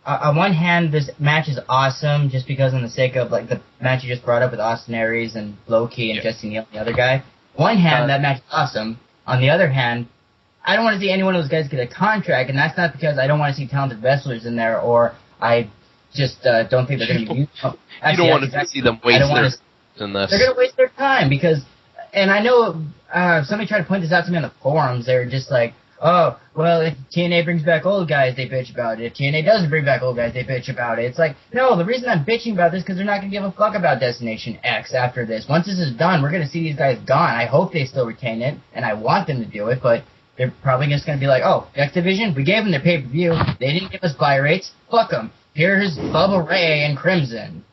On one hand, this match is awesome just because, on the sake of like the match you just brought up with Austin Aries and Low-Key and Jesse Neal, the other guy. One hand, that match is awesome. On the other hand, I don't want to see any one of those guys get a contract, and that's not because I don't want to see talented wrestlers in there, or I just don't think they're going to be used. You don't want to see them waste in this. They're going to waste their time because, and I know somebody tried to point this out to me on the forums. They were just like, oh, well, if TNA brings back old guys, they bitch about it. If TNA doesn't bring back old guys, they bitch about it. It's like, no, the reason I'm bitching about this is because they're not going to give a fuck about Destination X after this. Once this is done, we're going to see these guys gone. I hope they still retain it, and I want them to do it, but they're probably just going to be like, oh, X Division, we gave them their pay-per-view. They didn't give us buy rates. Fuck them. Here's Bubba Ray and Crimson.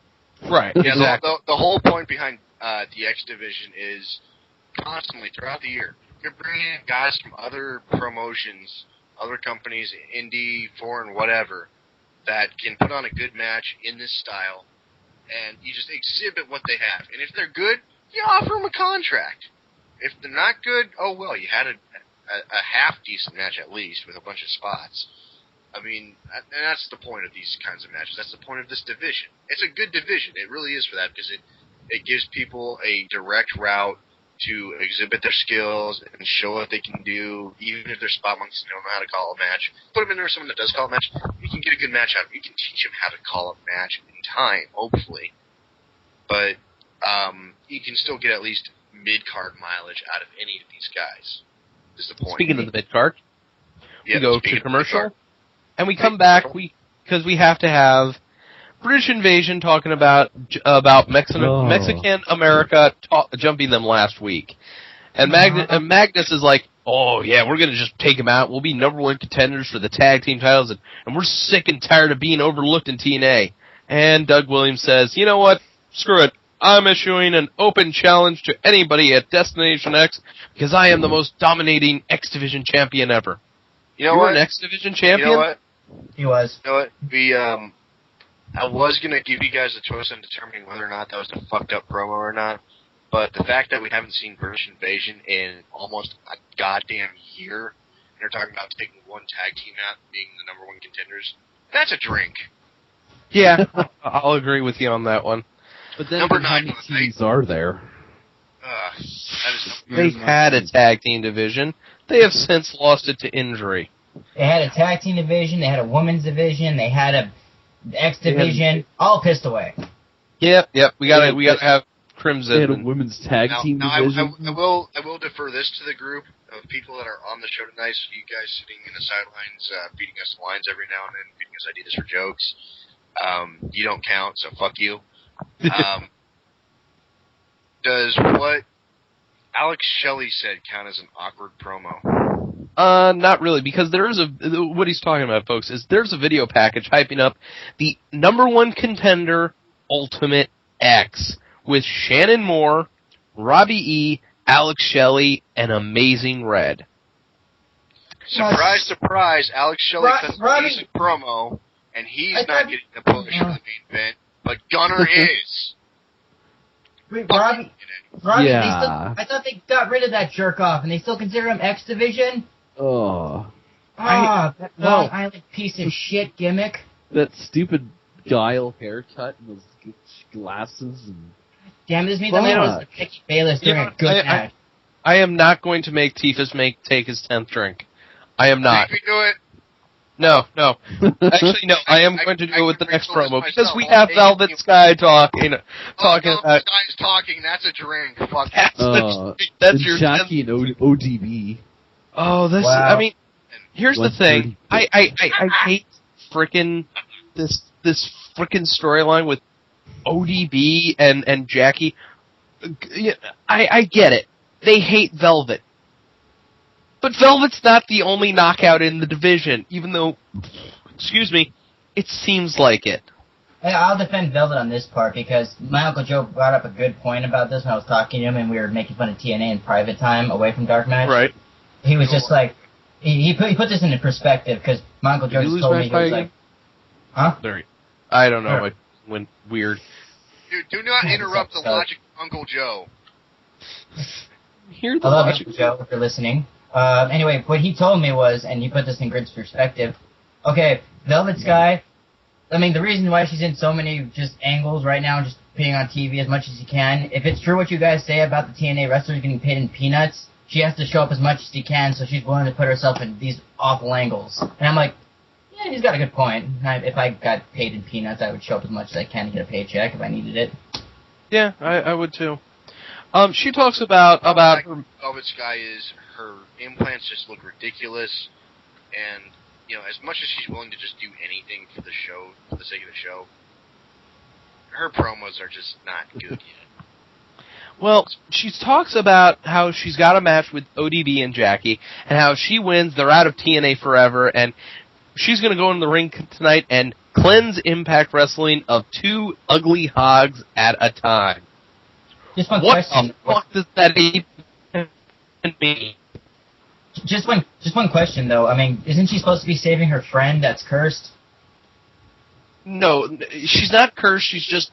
Right, yeah, exactly. The whole point behind the X Division is constantly throughout the year, you're bringing in guys from other promotions, other companies, indie, foreign, whatever, that can put on a good match in this style, and you just exhibit what they have. And if they're good, you offer them a contract. If they're not good, oh well, you had a half-decent match at least with a bunch of spots. I mean, and that's the point of these kinds of matches. That's the point of this division. It's a good division. It really is for that because it gives people a direct route to exhibit their skills and show what they can do, even if they're spot monkeys and don't know how to call a match. Put them in there with someone that does call a match. You can get a good match out of it. You can teach them how to call a match in time, hopefully. But you can still get at least mid-card mileage out of any of these guys. Is the point. Speaking of the mid-card, we go to commercial, and we come back because we have to have British Invasion talking about Mexican America jumping them last week. And Magnus is like, oh yeah, we're going to just take them out. We'll be #1 contenders for the tag team titles, and we're sick and tired of being overlooked in TNA. And Doug Williams says, you know what? Screw it. I'm issuing an open challenge to anybody at Destination X because I am the most dominating X Division champion ever. You know what? An X Division champion? You know what? He was. You know what? I was going to give you guys the choice on determining whether or not that was a fucked up promo or not, but the fact that we haven't seen British Invasion in almost a goddamn year, and they're talking about taking one tag team out and being the #1 contenders, that's a drink. Yeah, I'll agree with you on that one. But then how many teams are there? They've had a tag team division. They have since lost it to injury. They had a tag team division, they had a women's division, they had a X Division, all pissed away. Yep. We gotta have Crimson. They had a women's tag team division. I will defer this to the group of people that are on the show tonight. So you guys sitting in the sidelines, feeding us lines every now and then, feeding us ideas for jokes. You don't count, so fuck you. Does what Alex Shelley said count as an awkward promo? Not really, because what he's talking about, folks, is there's a video package hyping up the #1 contender Ultimate X with Shannon Moore, Robbie E., Alex Shelley, and Amazing Red. Surprise, surprise, Alex Shelley does an amazing promo, and he's not getting the push for the main event, but Gunner is. Wait, Robbie, yeah. I thought they got rid of that jerk off, and they still consider him X Division? Oh. That Long Island piece of shit gimmick. That stupid Guile haircut and those glasses. And damn, this means I'm going to Nikki Bayless during a good match. I am not going to make Tiffus take his 10th drink. I am not. Make me do it. No. Actually, no. I am going to do it with the next promo because we have Velvet Sky talking about. Sky's talking. That's a drink. Fuck. That's your Jackie and ODB. Oh, this. Wow. I mean, here's the thing. I hate frickin' this frickin' storyline with ODB and Jackie. I get it. they hate Velvet. But Velvet's not the only knockout in the division, even though, excuse me, it seems like it. Hey, I'll defend Velvet on this part because my Uncle Joe brought up a good point about this when I was talking to him and we were making fun of TNA in private time away from DarkMatch. Right. He was just like, he put this into perspective because my Uncle Joe just told me, he was like, huh? Sorry. I don't know. It went weird. Dude, do not interrupt the logic of Uncle Joe. Hear the I love logic. Uncle Joe if you're listening. Anyway, what he told me was, and he put this in Grid's perspective, okay, Velvet Sky, I mean, the reason why she's in so many just angles right now, just being on TV as much as she can, if it's true what you guys say about the TNA wrestlers getting paid in peanuts, she has to show up as much as she can, so she's willing to put herself in these awful angles. And I'm like, yeah, he's got a good point. If I got paid in peanuts, I would show up as much as I can to get a paycheck if I needed it. Yeah, I would too. She talks about her... Velvet Sky is, her implants just look ridiculous, and, you know, as much as she's willing to just do anything for the show, for the sake of the show, her promos are just not good yet. Well, she talks about how she's got a match with ODB and Jackie, and how she wins, they're out of TNA forever, and she's going to go in the ring tonight and cleanse Impact Wrestling of 2 ugly hogs at a time. Just one What question. the fuck does that even mean? Just one question, though. I mean, isn't she supposed to be saving her friend that's cursed? No, she's not cursed, she's just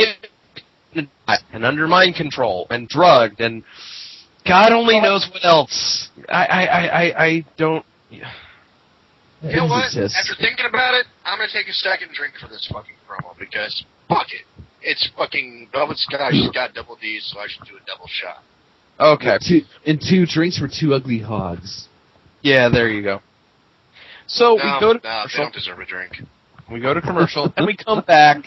and under mind control and drugged and God only knows what else. I don't. You know what? After thinking about it, I'm going to take a second drink for this fucking promo because fuck it. It's fucking Velvet Sky. She's got double D's, so I should do a double shot. Okay. 2 drinks for 2 ugly hogs. Yeah, there you go. So we go to they commercial. don't deserve a drink. We go to commercial, and we come back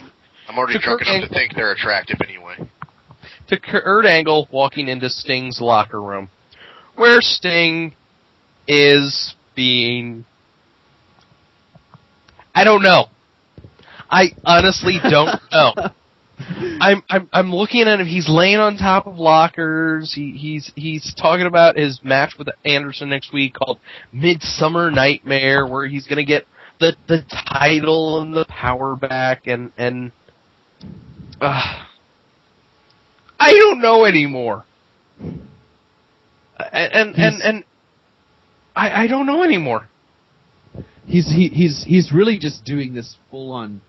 I'm already To drunk Kurt enough to think they're attractive anyway. to Kurt Angle walking into Sting's locker room, where Sting is being... I don't know. I honestly don't know. I'm looking at him. He's laying on top of lockers. He's talking about his match with Anderson next week called Midsummer Nightmare, where he's gonna get the title and the power back, and I don't know anymore. And I don't know anymore. He's really just doing this full on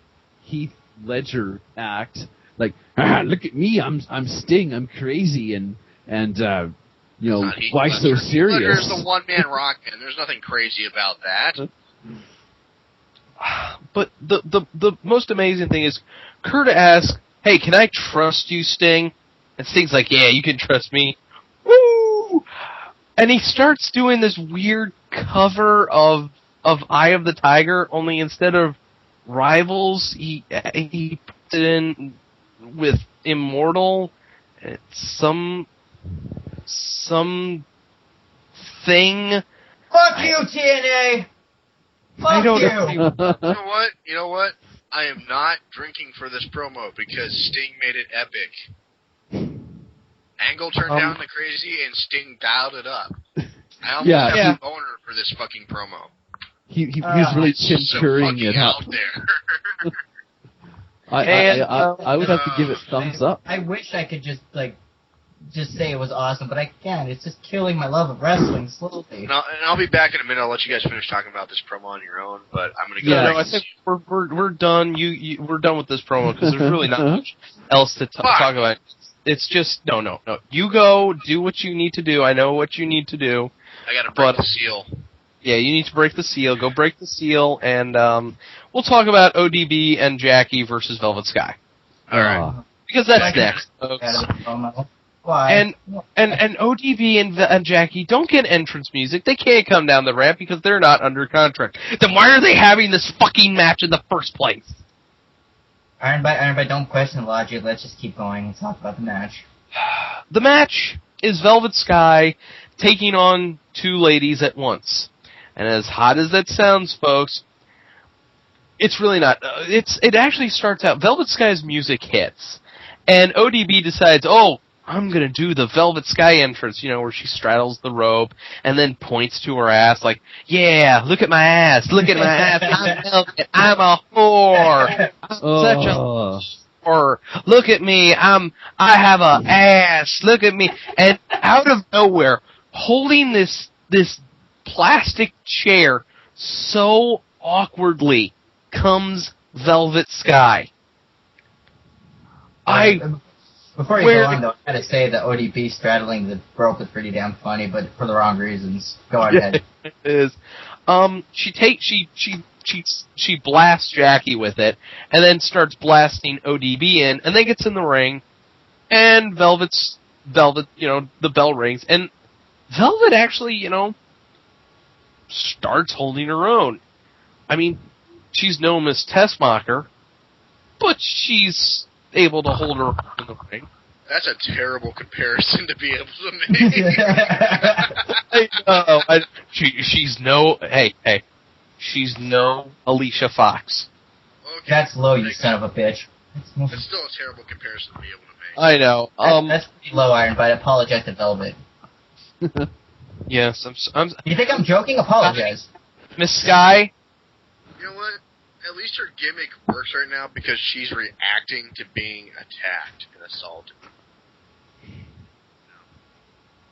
Heath Ledger act, like, look at me, I'm Sting, I'm crazy, and you know, why so serious? Ledger's the one-man rock band. There's nothing crazy about that. But the most amazing thing is, Kurt asks, "Hey, can I trust you, Sting?" And Sting's like, "Yeah, you can trust me." Woo! And he starts doing this weird cover of Eye of the Tiger, only instead of Rivals, he puts it in with Immortal. It's some thing. Fuck you, TNA! Fuck You know what? I am not drinking for this promo because Sting made it epic. Angle turned down the crazy and Sting dialed it up. I almost have a boner for this fucking promo. He's really Tim-Currying it up. Out there. I would have to give it thumbs up. I wish I could just say it was awesome, but I can't. It's just killing my love of wrestling slowly. And I'll be back in a minute. I'll let you guys finish talking about this promo on your own, but I'm going to go. Yeah, no, I think we're done. We're done with this promo because there's really not much else to talk about. It's just no. You go do what you need to do. I know what you need to do. I got to break the seal. Yeah, you need to break the seal. Go break the seal, and we'll talk about ODB and Jackie versus Velvet Sky. All right. Because that's next, folks. Why? And ODB and Jackie don't get entrance music. They can't come down the ramp because they're not under contract. Then why are they having this fucking match in the first place? Iron Bite, don't question the logic. Let's just keep going and talk about the match. The match is Velvet Sky taking on 2 ladies at once. And as hot as that sounds, folks, it's really not. It actually starts out, Velvet Sky's music hits. And ODB decides, I'm gonna do the Velvet Sky entrance, where she straddles the rope and then points to her ass like, yeah, look at my ass, look at my ass, I'm Velvet, I'm a whore, I'm such a whore, look at me, I have a ass, look at me, and out of nowhere, holding this plastic chair so awkwardly comes Velvet Sky. Before you go on, though, I gotta say that ODB straddling the rope is pretty damn funny, but for the wrong reasons. Go ahead. It is. She blasts Jackie with it, and then starts blasting ODB in, and then gets in the ring, and Velvet, the bell rings, and Velvet actually, starts holding her own. I mean, she's no Miss Tessmacher, but she's able to hold her own in the ring. That's a terrible comparison to be able to make. I know. She's no... Hey. She's no Alicia Fox. Okay. That's low, you son of a bitch. That's still a terrible comparison to be able to make. I know. That's pretty low, Iron, but I apologize to Velvet. Yes, I'm... You think I'm joking? Apologize. Miss Sky? You know what? At least her gimmick works right now because she's reacting to being attacked and assaulted.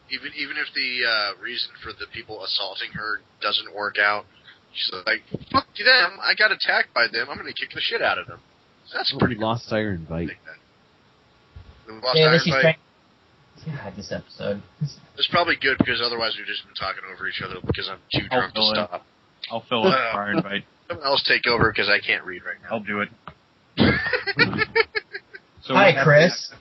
Even if the reason for the people assaulting her doesn't work out, she's like, fuck them, I got attacked by them, I'm going to kick the shit out of them. So that's pretty Lost Iron Bite. The Lost Iron Bite? God, this episode. It's probably good because otherwise we've just been talking over each other because I'm too drunk to stop. I'll fill it for Iron Bite. Someone else take over because I can't read right now. I'll do it. So hi, Chris.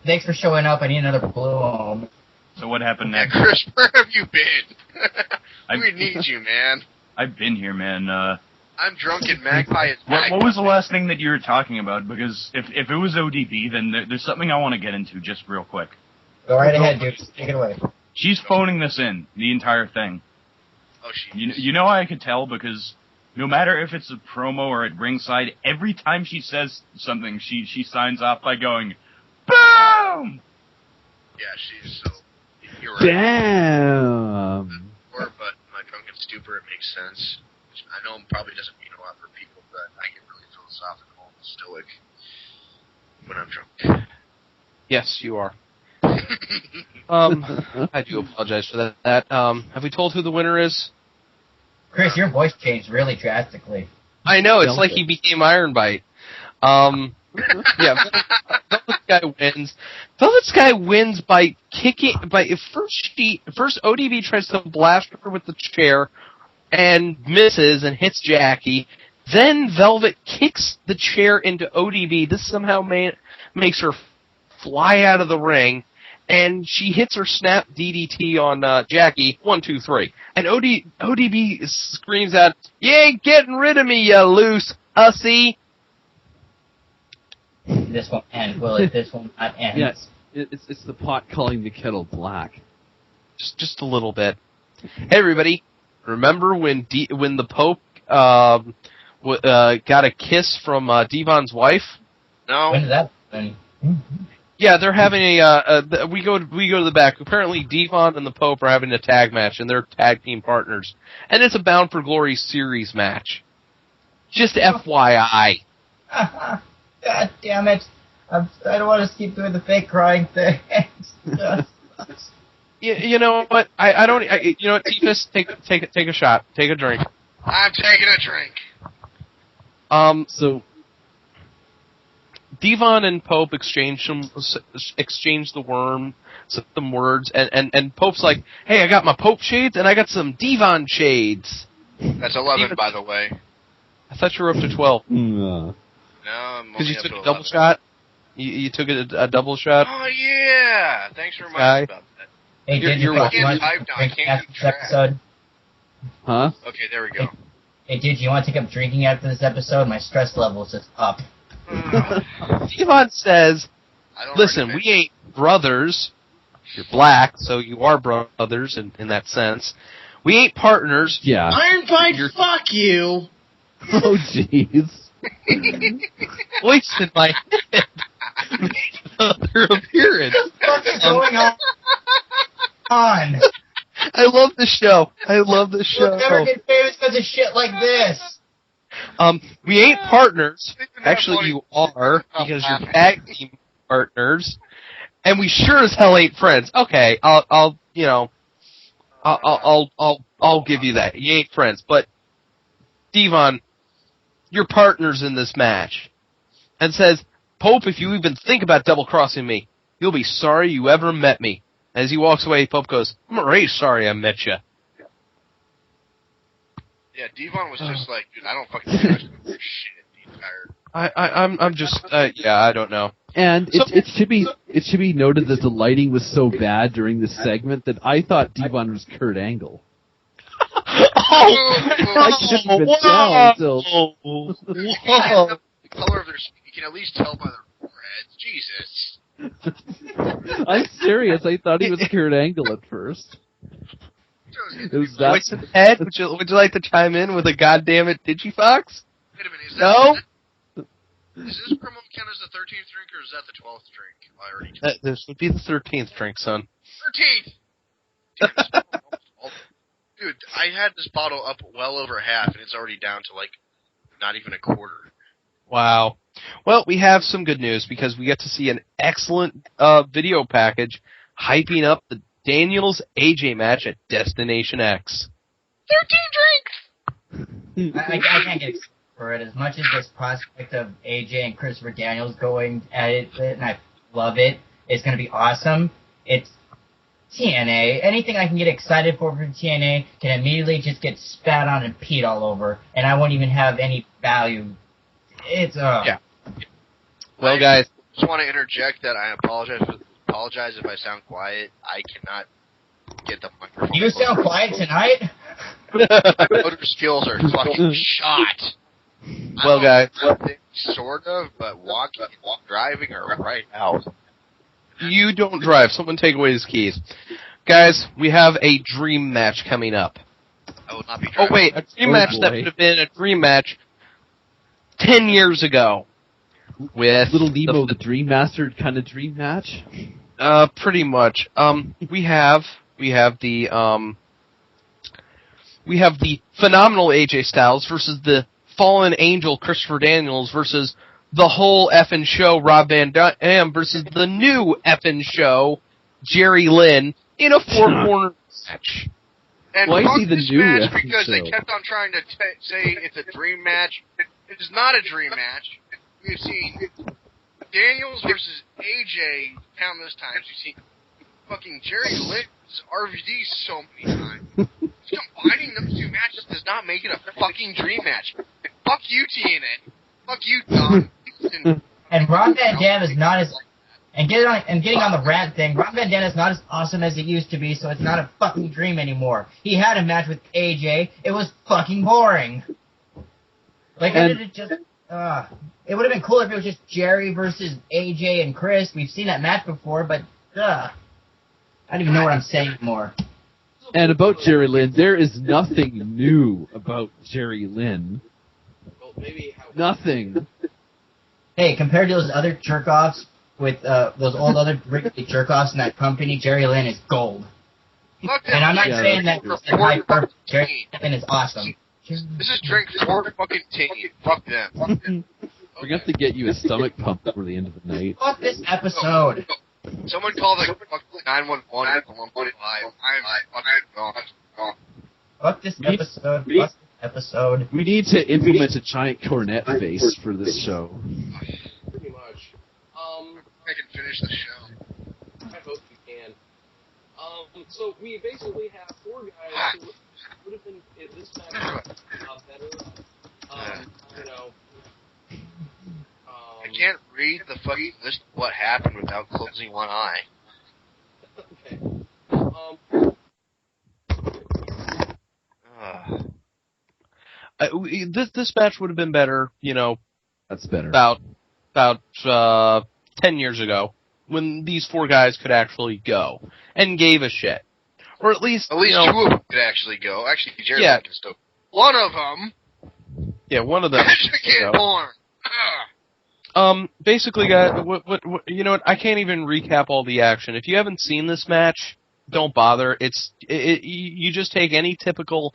Thanks for showing up. I need another balloon. So what happened next? Yeah, Chris, where have you been? We need you, man. I've been here, man. I'm drunk and Magpie is What was the last thing that you were talking about? Because if it was ODB, then there's something I want to get into just real quick. Go right ahead, dude. Just take it away. She's phoning this in, the entire thing. Oh, You know how I could tell? Because no matter if it's a promo or at ringside, every time she says something, she signs off by going, BOOM! Yeah, she's so... You're right. Damn! But my drunken stupor, it makes sense. I know it probably doesn't mean a lot for people, but I get really philosophical and stoic when I'm drunk. Yes, you are. I do apologize for that. Have we told who the winner is? Chris, your voice changed really drastically. I know, it's like he became Iron Bite. Yeah, Velvet Sky wins. Velvet Sky wins by kicking. First ODB tries to blast her with the chair and misses and hits Jackie. Then Velvet kicks the chair into ODB. This somehow makes her fly out of the ring, and she hits her snap DDT on Jackie. 1, 2, 3, and ODB screams out, "You ain't getting rid of me, you loose hussy!" This won't end, will it? This will not end. Yes, it's the pot calling the kettle black. Just a little bit. Hey, everybody! Remember when the Pope got a kiss from Devon's wife? No. When did that happen? Yeah, they're having we go to the back. Apparently, Devon and the Pope are having a tag match, and they're tag team partners, and it's a Bound for Glory series match. Just FYI. God damn it! I don't want to keep doing the fake crying thing. You know what? I don't. You know what, Tiffus? Take a shot. Take a drink. I'm taking a drink. So Devon and Pope exchange the worm, some words, and Pope's like, "Hey, I got my Pope shades and I got some Devon shades." That's 11, by the way. I thought you were up to 12. No, I'm because only you up took to a double 11. shot. You took a double shot. Oh yeah! Thanks for reminding me about that. Hey, You're did you welcome. want I to can't drink keep after this track. episode? Huh? Okay, there we go. Hey, dude, you want to take up drinking after this episode? My stress level is just up. Devon says, I don't "Listen, recommend we ain't brothers. You're black, so you are brothers in that sense. We ain't partners." Yeah. Iron Bite, fuck you! Oh, jeez. Voice in my head. Other appearance. What's going on? I love the show. We'll never get famous because of shit like this. We ain't partners. Actually, you are, because you're tag team partners. And we sure as hell ain't friends. Okay, I'll give you that. You ain't friends, but Devon, you're partners in this match. And says, Pope, if you even think about double-crossing me, you'll be sorry you ever met me. As he walks away, Pope goes, I'm already sorry I met you. Yeah, Devon was just like, dude, I don't fucking give a shit the entire... I'm just, I don't know. And it should be noted that the lighting was so bad during this segment that I thought Devon was Kurt Angle. I couldn't even tell until... The color of their skin, you can at least tell by their foreheads. Jesus. I'm serious. I thought he was Kurt Angle at first. It was that. Voice of Ed, would you like to chime in with a goddamn it Digifox? Wait a minute, No? Does this promo count as the 13th drink, or is that the 12th drink? I already told you. This would be the 13th drink, son. 13th! Dude, I had this bottle up well over half, and it's already down to, like, not even a quarter. Wow. Well, we have some good news, because we get to see an excellent video package hyping up the Daniels AJ match at Destination X. 13 drinks! I can't get excited for it as much as this prospect of AJ and Christopher Daniels going at it, and I love it. It's going to be awesome. It's TNA. Anything I can get excited for from TNA can immediately just get spat on and peed all over, and I won't even have any value. It's Yeah. Well, guys, I just want to interject that I apologize if I sound quiet. I cannot get the microphone. You sound quiet tonight? My motor skills are fucking shot. Well, guys, sort of, but walking and driving are right out. you don't drive. Someone take away his keys. Guys, we have a dream match coming up. I will not be Oh, driving. wait, a dream match that boy. would have been a dream match 10 years ago. With Little Nemo, the Dream Master kind of dream match. Pretty much. We have the phenomenal AJ Styles versus the fallen angel Christopher Daniels versus the whole effing show Rob Van Dam versus the new effing show Jerry Lynn in a four-corner match. And Why is fuck he the this new match effing because they show? kept on trying to say it's a dream match. It is not a dream match. We've seen Daniels versus AJ countless times. We've seen fucking Jerry Lynn's RVD so many times. Combining those two matches does not make it a fucking dream match. Fuck you, TNA. Fuck you, Don. And Rob Van Dam is not as... And getting on the rant thing, Rob Van Dam is not as awesome as it used to be, so it's not a fucking dream anymore. He had a match with AJ. It was fucking boring. Like, how did it just... it would have been cool if it was just Jerry versus AJ and Chris. We've seen that match before, but I don't even know what I'm saying anymore. And about Jerry Lynn, there is nothing new about Jerry Lynn. Nothing. Hey, compared to those other jerk-offs with those old other Wrigley jerk-offs in that company, Jerry Lynn is gold. Fuck And I'm not Yeah, saying that that's they're high purpose. Jerry Lynn is awesome. This is drink 4 fucking team. Fuck them. We're going to have to get you a stomach pump before the end of the night. Fuck this episode. Someone call the fucking 911 at 1.5. I'm fucking gone. Fuck this episode. Fuck this episode. We need to implement a giant cornet face for this show. Pretty much. I can finish the show. I hope you can. So we basically have four guys who would have been in this match better. I can't read the fucking list of what happened without closing one eye. Okay. This match would have been better, That's better. about 10 years ago, when these four guys could actually go and gave a shit, or at least At least two of them could actually go. Actually, Jerry Lynn can still. One of them. Yeah, one of them. Get born. Basically, guys, what, you know what? I can't even recap all the action. If you haven't seen this match, don't bother. You just take any typical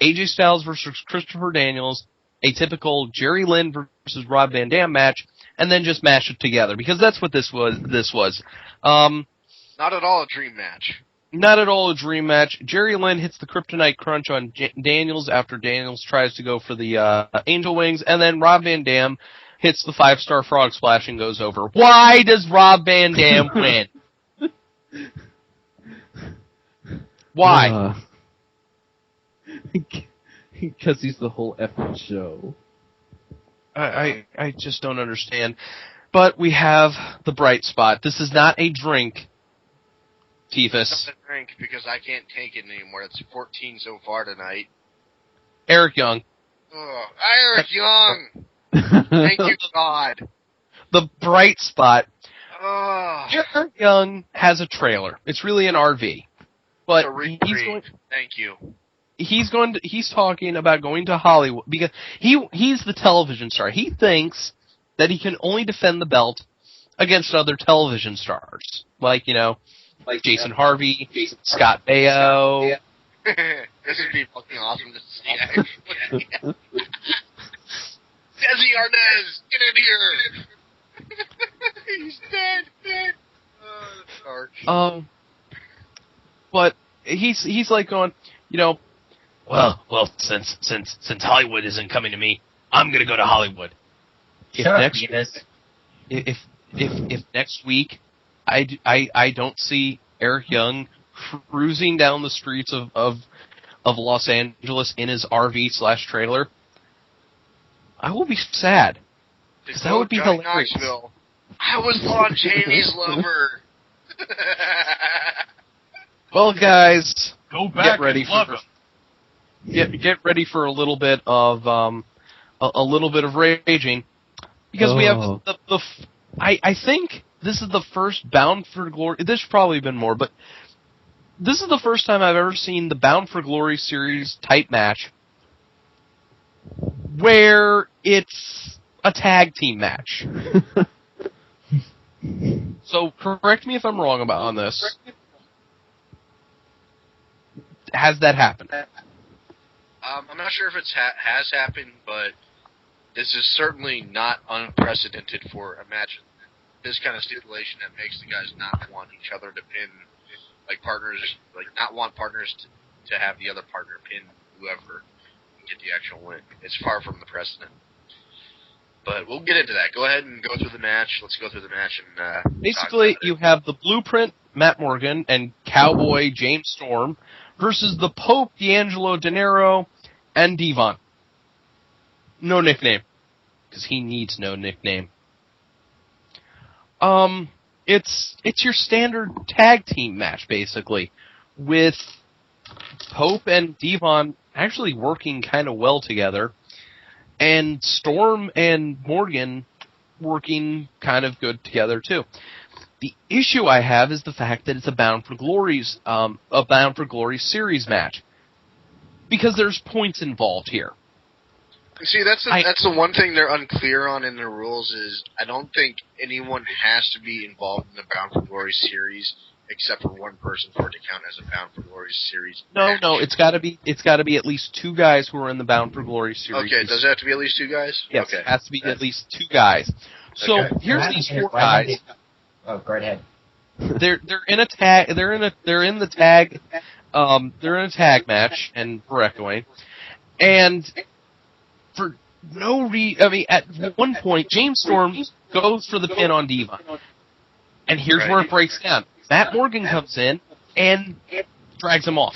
AJ Styles versus Christopher Daniels, a typical Jerry Lynn versus Rob Van Dam match, and then just mash it together, because that's what this was. Not at all a dream match. Not at all a dream match. Jerry Lynn hits the Kryptonite Crunch on Daniels after Daniels tries to go for the Angel Wings, and then Rob Van Dam hits the 5-star Frog Splash and goes over. Why does Rob Van Dam win? Why? Because he's the whole effing show. I just don't understand. But we have the bright spot. This is not a drink, Tifus. It's not a drink because I can't take it anymore. It's 14 so far tonight. Eric Young. Ugh, Eric Young! Thank you, God. The bright spot. Ugh. Eric Young has a trailer. It's really an RV. But Thank you. He's talking about going to Hollywood because he's the television star. He thinks that he can only defend the belt against other television stars. Like Jason Harvey, Scott Baio. This would be fucking awesome to see, actually. Desi Arnaz, get in here! He's dead. Oh, but he's like going, well, since Hollywood isn't coming to me, I'm gonna go to Hollywood. If next week I don't see Eric Young cruising down the streets of Los Angeles in his RV/trailer, I will be sad. Because that would be hilarious. Knoxville. I was Lon Chaney's lover. Well, guys, go back. Get ready for a little bit of raging, because we have I think this is the first Bound for Glory. There's probably been more, but this is the first time I've ever seen the Bound for Glory series type match where it's a tag team match. So correct me if I'm wrong on this. Has that happened? I'm not sure if it has happened, but this is certainly not unprecedented for a match. This kind of stipulation that makes the guys not want each other to pin, partners, not want partners to have the other partner pin whoever and get the actual win. It's far from the precedent. But we'll get into that. Go ahead and go through the match. Let's go through the match and basically you have the Blueprint, Matt Morgan, and Cowboy James Storm versus the Pope, D'Angelo De Niro, and Devon. No nickname, because he needs no nickname. It's your standard tag team match, basically, with Pope and Devon actually working kind of well together, and Storm and Morgan working kind of good together too. The issue I have is the fact that it's a Bound for Glory series match, because there's points involved here. See, that's the one thing they're unclear on in their rules is I don't think anyone has to be involved in the Bound for Glory series except for one person for it to count as a Bound for Glory series match. No, it's got to be at least two guys who are in the Bound for Glory series. Okay, does it have to be at least two guys? Yes, okay. It has to be at least two guys. So here's these four guys. Oh, go ahead. They're in a tag. They're in the tag. They're in a tag match, and we're echoing. And for no reason, at one point, James Storm goes for the pin on Devon, and here's where it breaks down. Matt Morgan comes in and drags him off.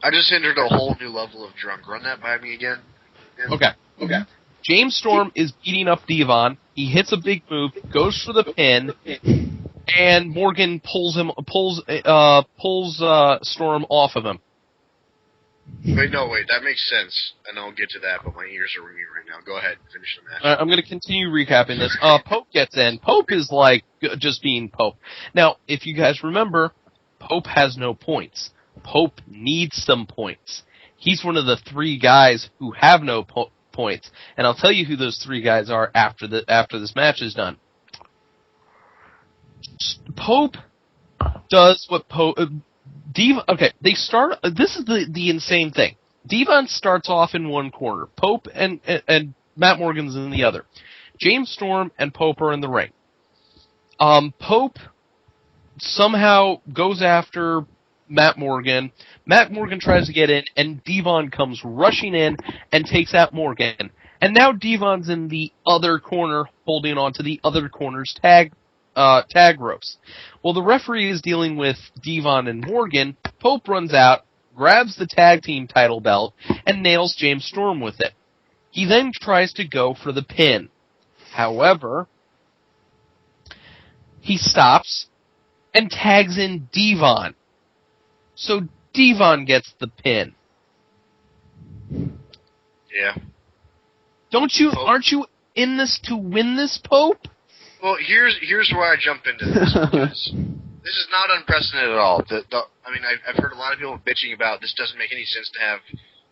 I just entered a whole new level of drunk. Run that by me again. Okay. James Storm is beating up Devon. He hits a big move, goes for the pin, and Morgan pulls Storm off of him. Wait, that makes sense, and I'll get to that, but my ears are ringing right now. Go ahead, finish the match. I'm going to continue recapping this. Pope gets in. Pope is just being Pope. Now, if you guys remember, Pope has no points. Pope needs some points. He's one of the three guys who have no points points. And I'll tell you who those 3 guys are after this match is done. Pope does what Pope... they start... This is the insane thing. Devon starts off in one corner. Pope and Matt Morgan's in the other. James Storm and Pope are in the ring. Pope somehow goes after Matt Morgan. Matt Morgan tries to get in, and Devon comes rushing in and takes out Morgan. And now Devon's in the other corner, holding on to the other corner's tag ropes. Well, the referee is dealing with Devon and Morgan. Pope runs out, grabs the tag team title belt, and nails James Storm with it. He then tries to go for the pin. However, he stops and tags in Devon. So Devon gets the pin. Yeah. Aren't you in this to win this, Pope? Well, here's where I jump into this, because this is not unprecedented at all. I've heard a lot of people bitching about this doesn't make any sense to have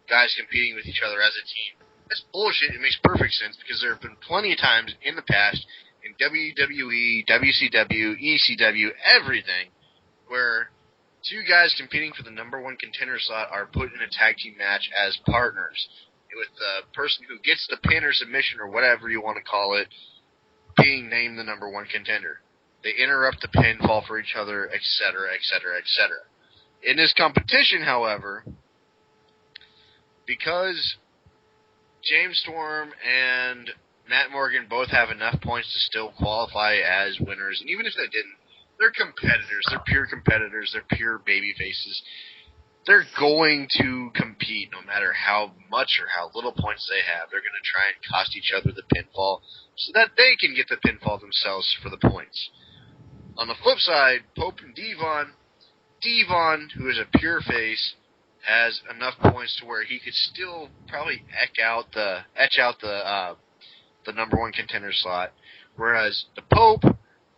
guys competing with each other as a team. That's bullshit. It makes perfect sense, because there have been plenty of times in the past, in WWE, WCW, ECW, everything, where 2 guys competing for the number 1 contender slot are put in a tag team match as partners, with the person who gets the pin or submission or whatever you want to call it being named the number 1 contender. They interrupt the pinfall for each other, etc., etc., etc. In this competition, however, because James Storm and Matt Morgan both have enough points to still qualify as winners, and even if they didn't, they're competitors. They're pure competitors. They're pure baby faces. They're going to compete no matter how much or how little points they have. They're going to try and cost each other the pinfall so that they can get the pinfall themselves for the points. On the flip side, Pope and Devon, who is a pure face, has enough points to where he could still probably etch out the number 1 contender slot, whereas the Pope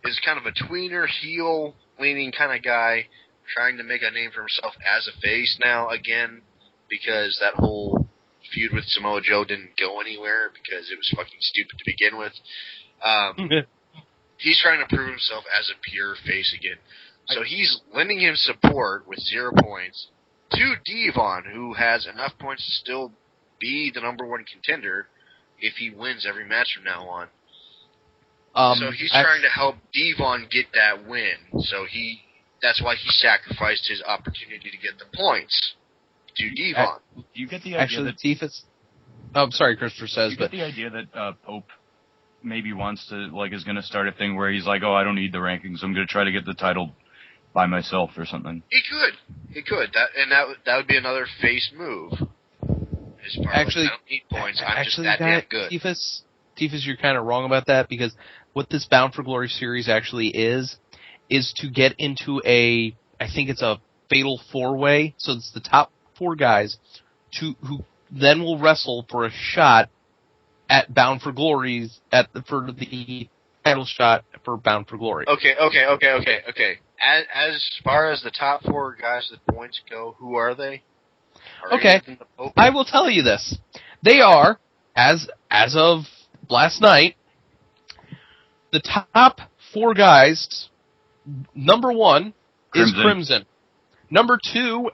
is kind of a tweener, heel-leaning kind of guy, trying to make a name for himself as a face now again, because that whole feud with Samoa Joe didn't go anywhere because it was fucking stupid to begin with. He's trying to prove himself as a pure face again. So he's lending him support with 0 points to Devon, who has enough points to still be the number 1 contender if he wins every match from now on. So he's trying to help Devon get that win. So that's why he sacrificed his opportunity to get the points to Devon. Do you get the idea that Tifa's... Oh, I'm sorry, Christopher says, but... Do you get the idea that Pope maybe wants to, is going to start a thing where he's like, oh, I don't need the rankings, I'm going to try to get the title by myself or something? He could. That would be another face move. Actually, I don't need points. I'm just that damn good. Tifus, you're kind of wrong about that, because what this Bound for Glory series actually is to get into I think it's a fatal 4-way, so it's the top 4 guys who then will wrestle for a shot at Bound for Glory's for the title shot for Bound for Glory. Okay. As far as the top 4 guys with points go, who are they? Okay, I will tell you this. They are, as of last night, the top 4 guys. Number 1 is Crimson. Number 2,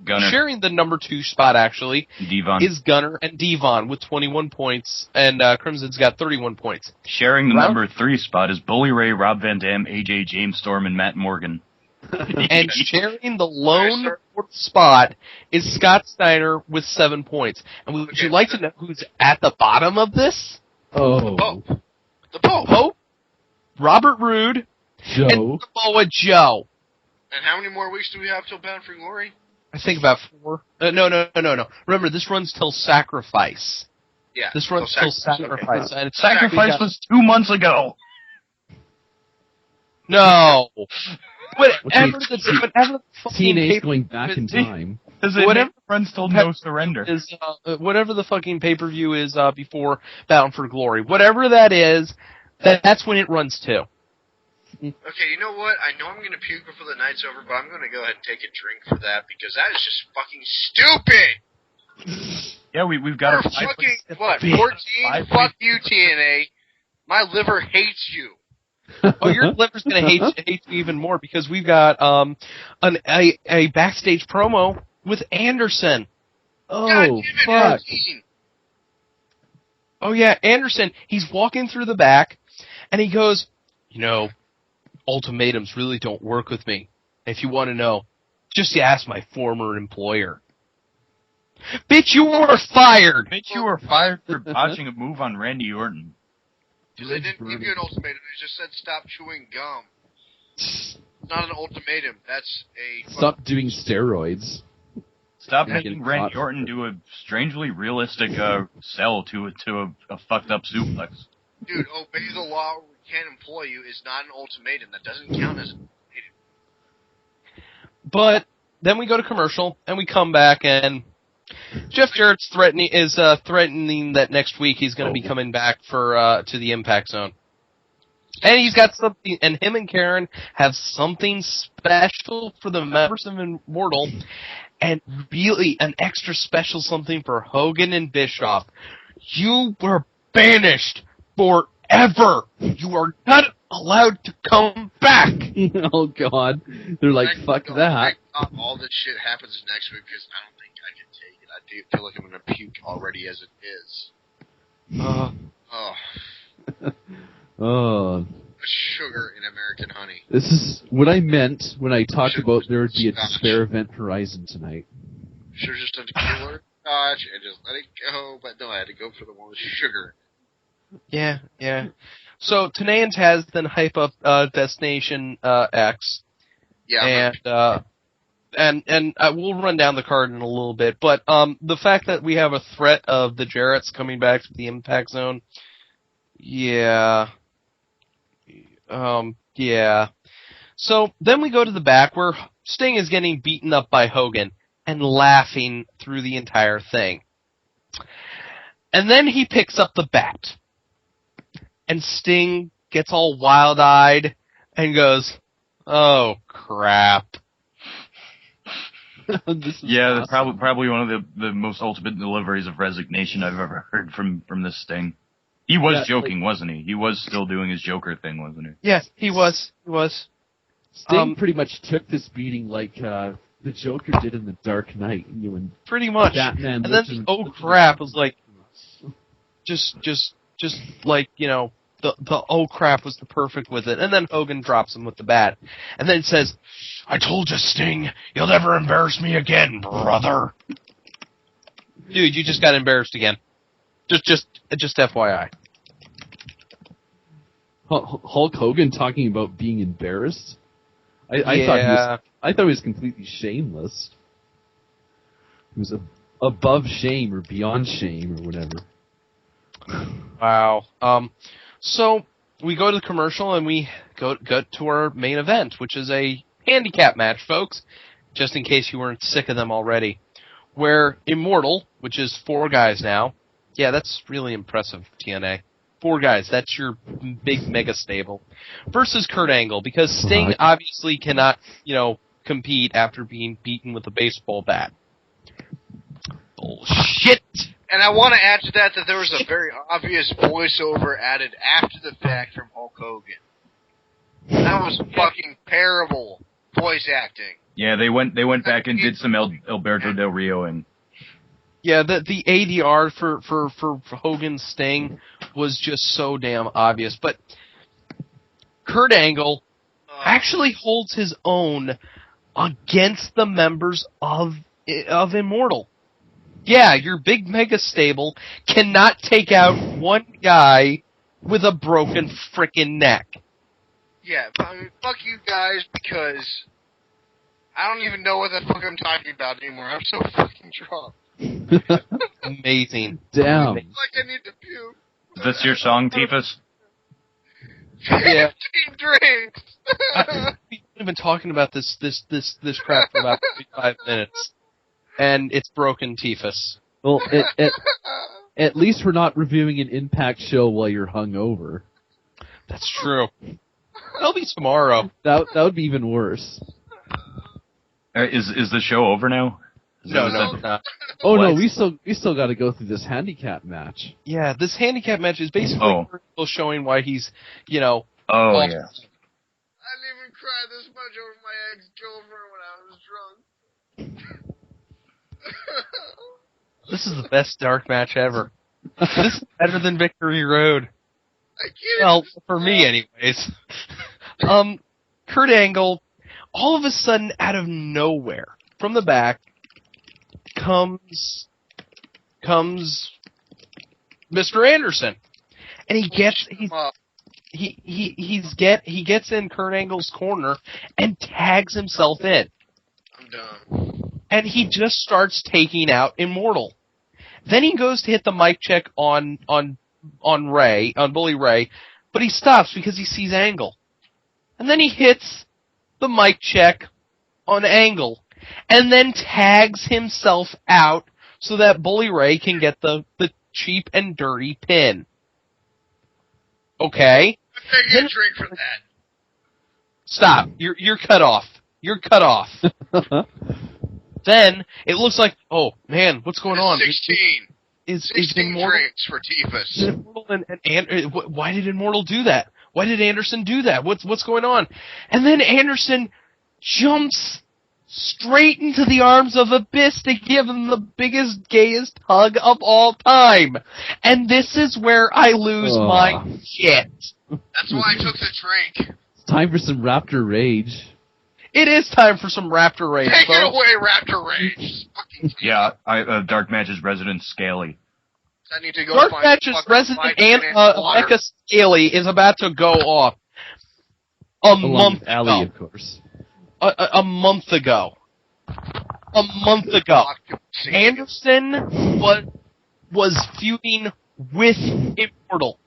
Gunner. Sharing the number 2 spot, actually, Devon. is Gunner and Devon with 21 points, and Crimson's got 31 points. Sharing the number 3 spot is Bully Ray, Rob Van Dam, AJ, James Storm, and Matt Morgan. And sharing the lone 4th spot is Scott Steiner with 7 points. And would you like to know who's at the bottom of this? Oh. The Pope. Pope, Robert Roode, Joe. and Samoa Joe. And how many more weeks do we have till Bound for Glory? I think about 4. No. Remember, this runs till Sacrifice. Yeah. This runs till Sacrifice. Okay. And Sacrifice was 2 months ago. No. Whatever the fucking TNA's going back in time. Whatever runs till No Surrender. Is, whatever the fucking pay-per-view is before Bound for Glory. Whatever that is, that's when it runs to. Okay, you know what? I know I'm going to puke before the night's over, but I'm going to go ahead and take a drink for that, because that is just fucking stupid! Yeah, we've got We're a fucking, what, 14? Fuck you, TNA. My liver hates you. Oh, your liver's gonna hate you even more because we've got a backstage promo with Anderson. Oh, God damn it, fuck. 14. Oh yeah, Anderson. He's walking through the back, and he goes, ultimatums really don't work with me. If you want to know, just ask my former employer. Bitch, you were fired! Bitch, you were fired for botching a move on Randy Orton. They didn't give you an ultimatum. They just said stop chewing gum. It's not an ultimatum. That's a... Stop doing steroids. Stop Yeah, making getting Randy caught. Orton do a strangely realistic sell to a fucked up suplex. Dude, obey the law. We can't employ you is not an ultimatum. That doesn't count as an ultimatum. But then we go to commercial, and we come back, and Jeff Jarrett's threatening that next week he's going to be coming back for to the Impact Zone. And he's got something, and him and Karen have something special for the members of Immortal, and really an extra special something for Hogan and Bischoff. You were banished forever. You are not allowed to come back. Oh, God. They're like, fuck that. All this shit happens next week because I don't think I can take it. I do feel like I'm going to puke already as it is. Oh. Sugar in American honey. This is what I meant when I talked about there would be a despair event horizon tonight. Should've just done tequila scotch and just let it go, but no, I had to go for the one with sugar. Yeah. So Tenay and Taz then hype up Destination X. Yeah. And we'll run down the card in a little bit, but the fact that we have a threat of the Jarretts coming back to the Impact Zone, yeah. So then we go to the back where Sting is getting beaten up by Hogan and laughing through the entire thing. And then he picks up the bat. And Sting gets all wild-eyed and goes, "Oh, crap." Yeah, that's probably one of the most ultimate deliveries of resignation I've ever heard from this Sting. He was joking, wasn't he? He was still doing his Joker thing, wasn't he? Yes, he was. Sting pretty much took this beating like the Joker did in The Dark Knight. When pretty much. Batman and then the "oh crap" was like, just like, the "oh crap" was the perfect with it. And then Hogan drops him with the bat. And then says, "I told you, Sting, you'll never embarrass me again, brother." Dude, you just got embarrassed again. Just FYI. Hulk Hogan talking about being embarrassed? I thought he was completely shameless. He was above shame or beyond shame or whatever. Wow. So we go to the commercial and we go to our main event, which is a handicap match, folks, just in case you weren't sick of them already, where Immortal, which is 4 guys now. Yeah, that's really impressive, TNA. 4 guys, that's your big mega stable. Versus Kurt Angle, because Sting obviously cannot, compete after being beaten with a baseball bat. Bullshit! And I want to add to that there was a very obvious voiceover added after the fact from Hulk Hogan. That was fucking terrible voice acting. Yeah, they went back and did some Alberto Del Rioing. Yeah, the ADR for Hogan's Sting was just so damn obvious. But Kurt Angle actually holds his own against the members of Immortal. Yeah, your big mega stable cannot take out one guy with a broken frickin' neck. Yeah, I mean, fuck you guys, because I don't even know what the fuck I'm talking about anymore. I'm so fucking drunk. Amazing. Damn. Like I need to puke. Is this your song, Tiffus? 15 drinks. We've been talking about this crap for about 45 minutes, and it's broken Tiffus. Well, at least we're not reviewing an Impact show while you're hungover. That's true. That'll be tomorrow. That would be even worse. Is the show over now? No. Oh no, What? we still got to go through this handicap match. Yeah, this handicap match is basically Kurt Angle showing why he's, Oh, off- yeah. I didn't even cry this much over my ex-girlfriend when I was drunk. This is the best dark match ever. This is better than Victory Road. I can't Well, even for me, anyways. Kurt Angle, all of a sudden, out of nowhere, from the back, comes Mr. Anderson, and he gets in Kurt Angle's corner and tags himself in, I'm done. and he just starts taking out Immortal. Then he goes to hit the mic check on Bully Ray, but he stops because he sees Angle. And then he hits the mic check on Angle, and then tags himself out so that Bully Ray can get the cheap and dirty pin. Okay? I'm taking a drink for that. Stop. You're cut off. You're cut off. Then it looks like, oh man, what's going on? 16. Is 16 Immortal, drinks for Tifus. Immortal and why did Immortal do that? Why did Anderson do that? What's going on? And then Anderson jumps straight into the arms of Abyss to give him the biggest, gayest hug of all time. And this is where I lose my shit. That's why I took the drink. It's time for some Raptor Rage. It is time for some Raptor Rage, Take it folks. away, Raptor Rage. Fucking Yeah, Dark Match's resident Scaly. I need to go Dark find Match's fucking resident vitamin water. Becca Scaly is about to go off. A Along month with Allie, ago. of course. A month ago. A month ago. Anderson was feuding with Immortal.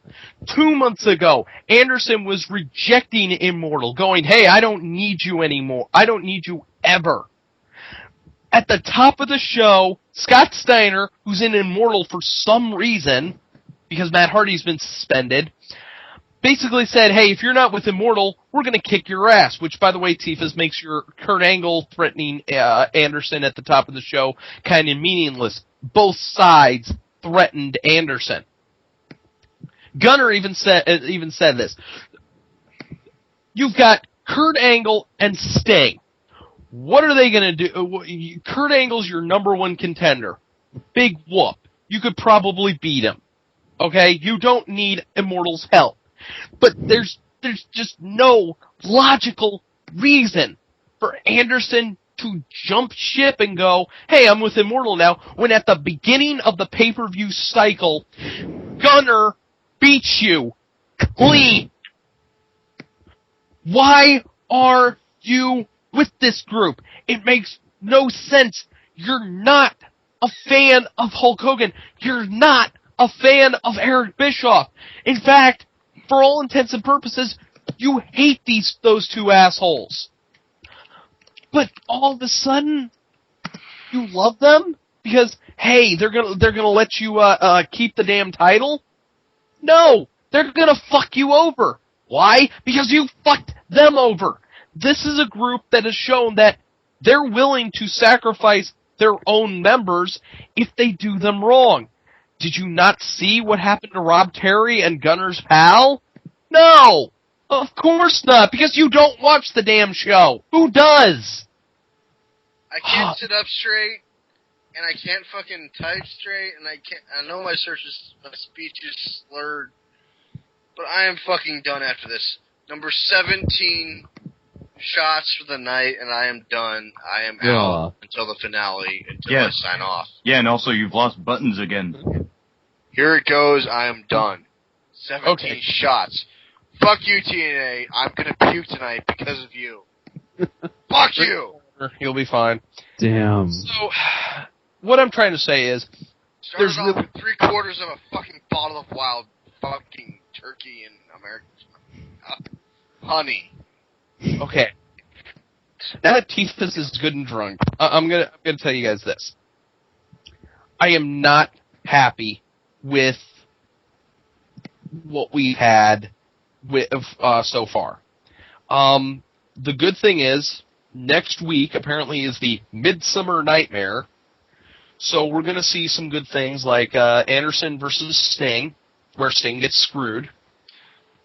2 months ago, Anderson was rejecting Immortal, going, hey, I don't need you anymore. I don't need you ever. At the top of the show, Scott Steiner, who's in Immortal for some reason, because Matt Hardy's been suspended, basically said, hey, if you're not with Immortal, we're going to kick your ass, which, by the way, Tifus, makes your Kurt Angle threatening Anderson at the top of the show kind of meaningless. Both sides threatened Anderson. Gunner even said this. You've got Kurt Angle and Sting. What are they going to do? Kurt Angle's your number one contender. Big whoop. You could probably beat him. Okay? You don't need Immortal's help. But there's just no logical reason for Anderson to jump ship and go, hey, I'm with Immortal now, when at the beginning of the pay-per-view cycle, Gunner beats you clean. Why are you with this group? It makes no sense. You're not a fan of Hulk Hogan. You're not a fan of Eric Bischoff. In fact, for all intents and purposes, you hate those two assholes. But all of a sudden, you love them because, hey, they're gonna let you keep the damn title. No, they're gonna fuck you over. Why? Because you fucked them over. This is a group that has shown that they're willing to sacrifice their own members if they do them wrong. Did you not see what happened to Rob Terry and Gunner's pal? No! Of course not, because you don't watch the damn show. Who does? I can't sit up straight, and I can't fucking type straight, and I know my speech is slurred, but I am fucking done after this. Number 17 shots for the night, and I am done. I am out until the finale, until I sign off. Yeah, and also you've lost buttons again. Here it goes, I am done. 17 shots. Fuck you, TNA. I'm gonna puke tonight because of you. Fuck you! You'll be fine. Damn. So, what I'm trying to say is, Started off with 3/4 of a fucking bottle of wild fucking turkey and American honey. Okay. Now that Tifus is good and drunk, I'm gonna tell you guys this. I am not happy with what we had with so far. The good thing is, next week apparently is the Midsummer Nightmare, So we're going to see some good things like Anderson versus Sting, where Sting gets screwed.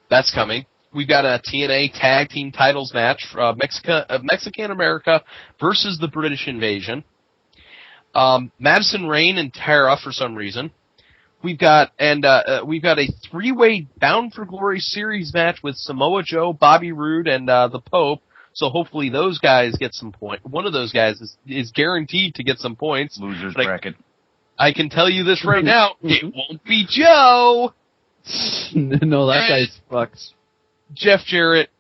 That's coming. We've got a TNA Tag Team Titles match, Mexican America versus the British Invasion. Madison Rayne and Tara for some reason. We've got a three-way Bound for Glory series match with Samoa Joe, Bobby Roode, and the Pope. So hopefully those guys get some points. One of those guys is guaranteed to get some points. Losers bracket. I can tell you this right now, it won't be Joe. No, that guy's fucked. Jeff Jarrett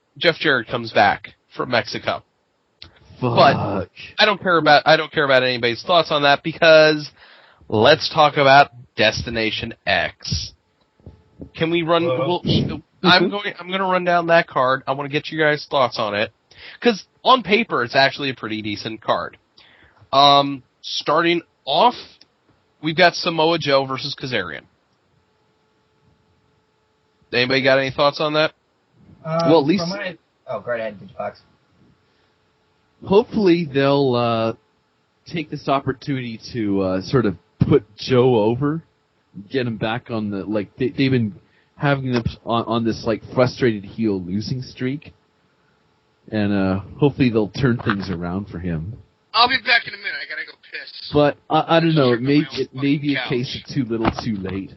comes back from Mexico. Fuck. But I don't care about anybody's thoughts on that because let's talk about Destination X. Can we run? I'm going to run down that card. I want to get you guys' thoughts on it because on paper it's actually a pretty decent card. Starting off, we've got Samoa Joe versus Kazarian. Anybody got any thoughts on that? Well, at least. Go right ahead, Digifox. Hopefully they'll take this opportunity to sort of put Joe over, get him back on the they've been having him on this frustrated heel losing streak, and hopefully they'll turn things around for him. I'll be back in a minute. I gotta go piss. But I don't know. It may be a case of too little, too late.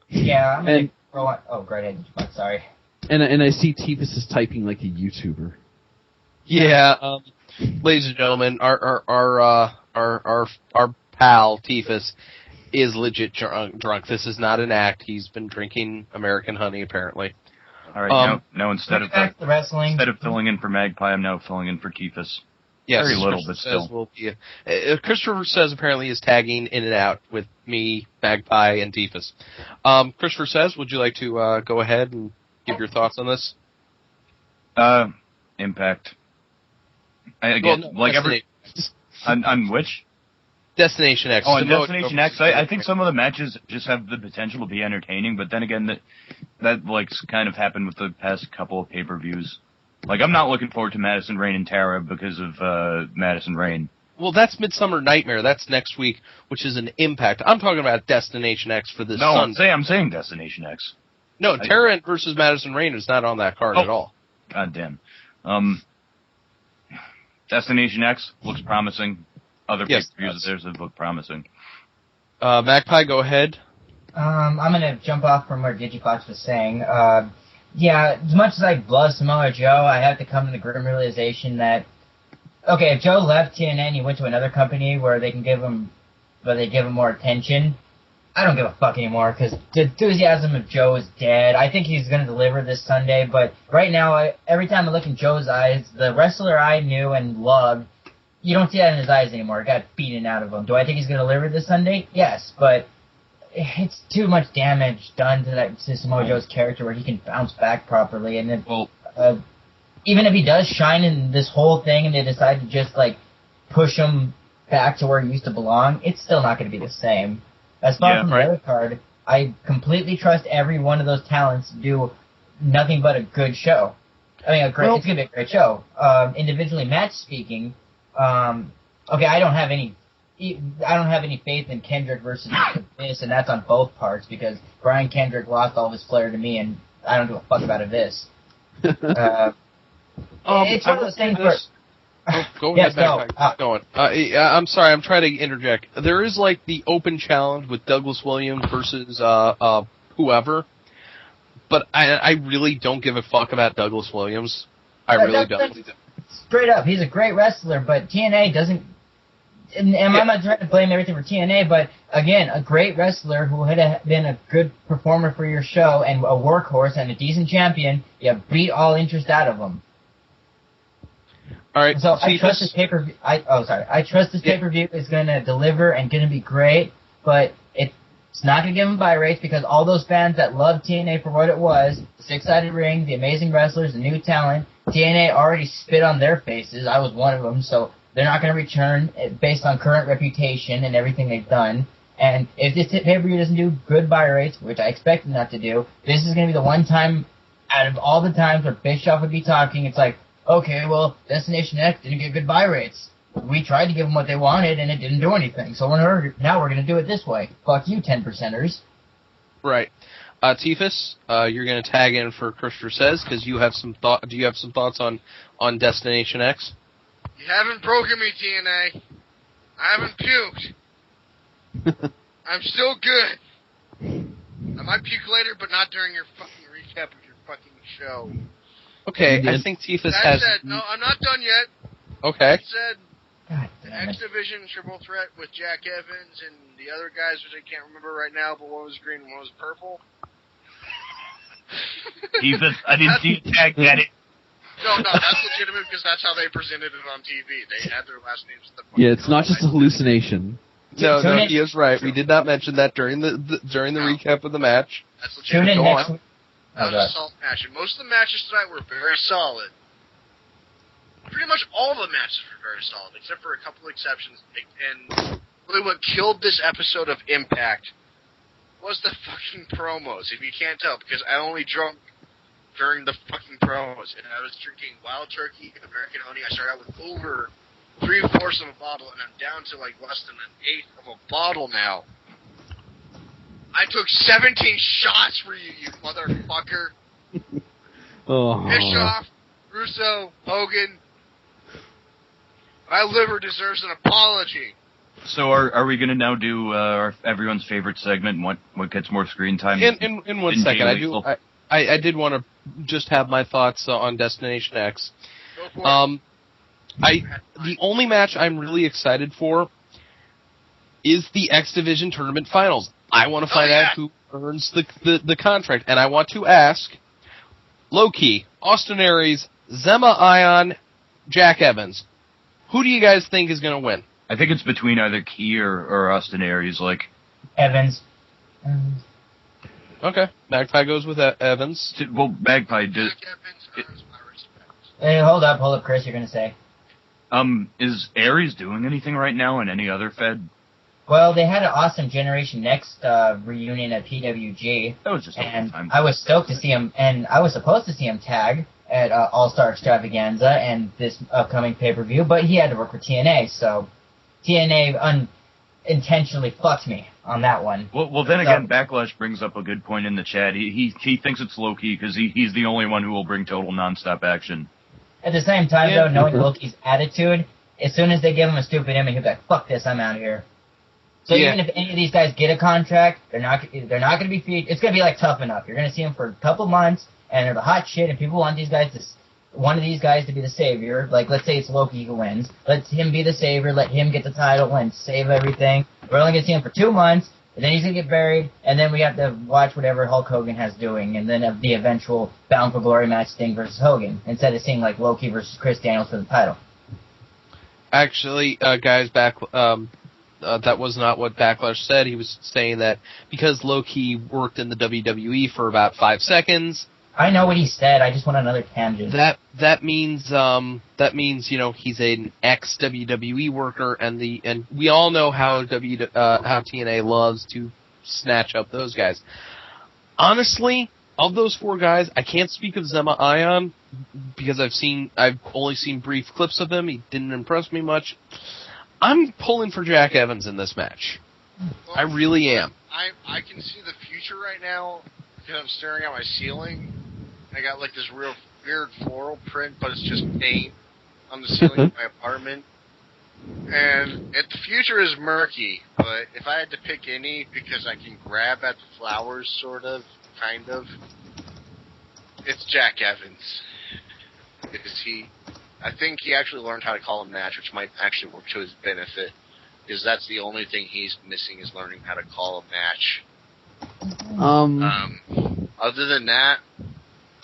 Yeah, I'm gonna go on. Oh, go ahead, Digifox. Sorry. And I see Tifus is typing like a YouTuber. Yeah, ladies and gentlemen, our pal Tifus is legit drunk. This is not an act. He's been drinking American honey, apparently. All right, now instead of wrestling, filling in for Magpie, I'm now filling in for Tifus. Yes, very little, but still. Christopher Says apparently is tagging in and out with me, Magpie, and Tifus. Christopher Says, would you like to go ahead and give your thoughts on this? Impact. On which? Destination X. Oh, on Destination X, I think some of the matches just have the potential to be entertaining, but then again, that kind of happened with the past couple of pay-per-views. I'm not looking forward to Madison Rayne and Tara because of Madison Rayne. Well, that's Midsummer Nightmare. That's next week, which is an Impact. I'm talking about Destination X for this Sunday. I'm saying Destination X. No, Tara versus Madison Rayne is not on that card at all. God damn. Destination X looks promising. Other pay-per-views of theirs look promising. Magpie, go ahead. I'm going to jump off from where Digifox was saying. Yeah, as much as I love Samoa Joe, I have to come to the grim realization that, okay, if Joe left TNA and he went to another company where they give him more attention, I don't give a fuck anymore because the enthusiasm of Joe is dead. I think he's going to deliver this Sunday, but right now, every time I look in Joe's eyes, the wrestler I knew and loved, you don't see that in his eyes anymore. It got beaten out of him. Do I think he's going to deliver this Sunday? Yes, but it's too much damage done to Samoa Joe's character where he can bounce back properly. And then, even if he does shine in this whole thing and they decide to just push him back to where he used to belong, it's still not going to be the same. As far from the other card, I completely trust every one of those talents to do nothing but a good show. I mean, it's going to be a great show. Individually match speaking, I don't have any faith in Kendrick versus Abyss, and that's on both parts because Brian Kendrick lost all of his flair to me, and I don't give a fuck about Abyss. It's one of those things where... Go ahead, go on. I'm sorry, I'm trying to interject. There is the open challenge with Douglas Williams versus whoever, but I really don't give a fuck about Douglas Williams. I really don't. Straight up, he's a great wrestler, but TNA doesn't... And I'm not trying to blame everything for TNA, but again, a great wrestler who had been a good performer for your show and a workhorse and a decent champion, you beat all interest out of him. All right. So I trust this pay-per-view. I trust this pay-per-view is going to deliver and going to be great, but it's not going to give them buy rates because all those fans that love TNA for what it was, the six-sided ring, the amazing wrestlers, the new talent, TNA already spit on their faces. I was one of them, so they're not going to return based on current reputation and everything they've done. And if this pay-per-view doesn't do good buy rates, which I expect it not to do, this is going to be the one time out of all the times where Bischoff would be talking, it's like, okay, well, Destination X didn't get good buy rates. we tried to give them what they wanted, and it didn't do anything. So now we're going to do it this way. Fuck you, 10%ers. Right. Tifus, you're going to tag in for Christopher Says, because you have some thought. Do you have some thoughts on Destination X? You haven't broken me, TNA. I haven't puked. I'm still good. I might puke later, but not during your fucking recap of your fucking show. Okay, I think Tifus has... That said, no, I'm not done yet. Okay. That said, God the damn it. X Division triple threat with Jack Evans and the other guys, which I can't remember right now, but one was green and one was purple. Jesus, I didn't see you tag that. No, that's legitimate because that's how they presented it on TV. They had their last names. Yeah, it's not just a hallucination. No, he is right. We did not mention that during the recap of the match. That's Tune legitimate. in Go next on. week. That was a solid match, and most of the matches tonight were very solid. Pretty much all the matches were very solid, except for a couple exceptions. And really what killed this episode of Impact was the fucking promos, if you can't tell, because I only drunk during the fucking promos, and I was drinking Wild Turkey, American Honey. I started out with over 3/4 of a bottle, and I'm down to like less than 1/8 of a bottle now. I took 17 shots for you, you motherfucker. Oh. Bischoff, Russo, Hogan. My liver deserves an apology. So are we going to now do everyone's favorite segment, what gets more screen time? In 1 second, I did want to just have my thoughts on Destination X. Go for it. The only match I'm really excited for is the X Division Tournament Finals. I want to find out who earns the contract, and I want to ask Low-Key, Austin Aries, Zema Ion, Jack Evans. Who do you guys think is going to win? I think it's between either Key or Austin Aries. Like Evans. Okay, Magpie goes with Evans. Well, Magpie did. Jack Evans earns my respect. Hey, hold up, Chris. You're gonna say. Is Aries doing anything right now in any other Fed? Well, they had an awesome Generation Next reunion at PWG, That was just and time. I was stoked to see him. And I was supposed to see him tag at All Star Extravaganza and this upcoming pay-per-view, but he had to work for TNA, so TNA unintentionally fucked me on that one. Well, then again, Backlash brings up a good point in the chat. He thinks it's Low-Key because he's the only one who will bring total non-stop action. At the same time, though, knowing Loki's attitude, as soon as they give him a stupid image, he'll be like, "Fuck this, I'm out of here." So even if any of these guys get a contract, they're not going to be featured. It's going to be like Tough Enough. You're going to see them for a couple months, and they're the hot shit, and people want one of these guys to be the savior. Like, let's say it's Loki who wins. Let him be the savior. Let him get the title and save everything. We're only going to see him for 2 months, and then he's going to get buried, and then we have to watch whatever Hulk Hogan has doing, and then have the eventual Bound for Glory match, Sting versus Hogan, instead of seeing like Loki versus Chris Daniels for the title. Actually, guys, that was not what Backlash said. He was saying that because Low-Key worked in the WWE for about 5 seconds. I know what he said. I just want another tangent. That means he's an ex WWE worker, and we all know how TNA loves to snatch up those guys. Honestly, of those 4 guys, I can't speak of Zema Ion because I've only seen brief clips of him. He didn't impress me much. I'm pulling for Jack Evans in this match. Well, I really am. I can see the future right now because I'm staring at my ceiling. I got like this real weird floral print, but it's just paint on the ceiling of my apartment. And the future is murky, but if I had to pick any, because I can grab at the flowers, sort of, kind of, it's Jack Evans. I think he actually learned how to call a match, which might actually work to his benefit, because that's the only thing he's missing is learning how to call a match. Other than that,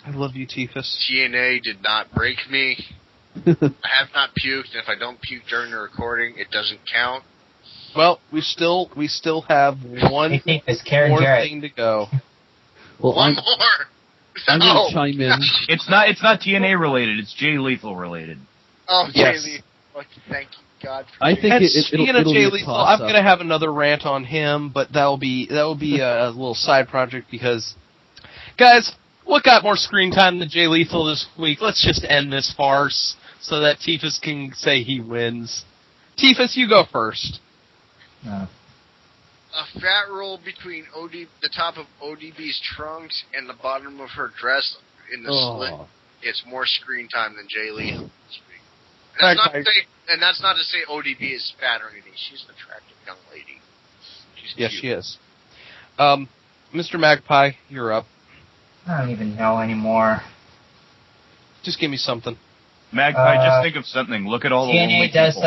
I love you, Tifus. TNA did not break me. I have not puked, and if I don't puke during the recording, it doesn't count. Well, we still have one more thing to go. Well, One more. I'm going to chime in. It's not TNA related. It's Jay Lethal related. Oh, Yes. Jay Lee. Thank you, God. For I think And it'll speaking of be Jay a Lethal, toss-up. I'm going to have another rant on him, but that'll be a little side project because, guys, what got more screen time than Jay Lethal this week? Let's just end this farce so that Tifus can say he wins. Tiffus, you go first. No. A fat roll between the top of ODB's trunks and the bottom of her dress in the slit. It's more screen time than Jay Lee. And that's not to say ODB is fat or anything. She's an attractive young lady. She's yes, cute. she is. Mr. Magpie, you're up. I don't even know anymore. Just give me something. Magpie, just think of something. Look at all the lonely people.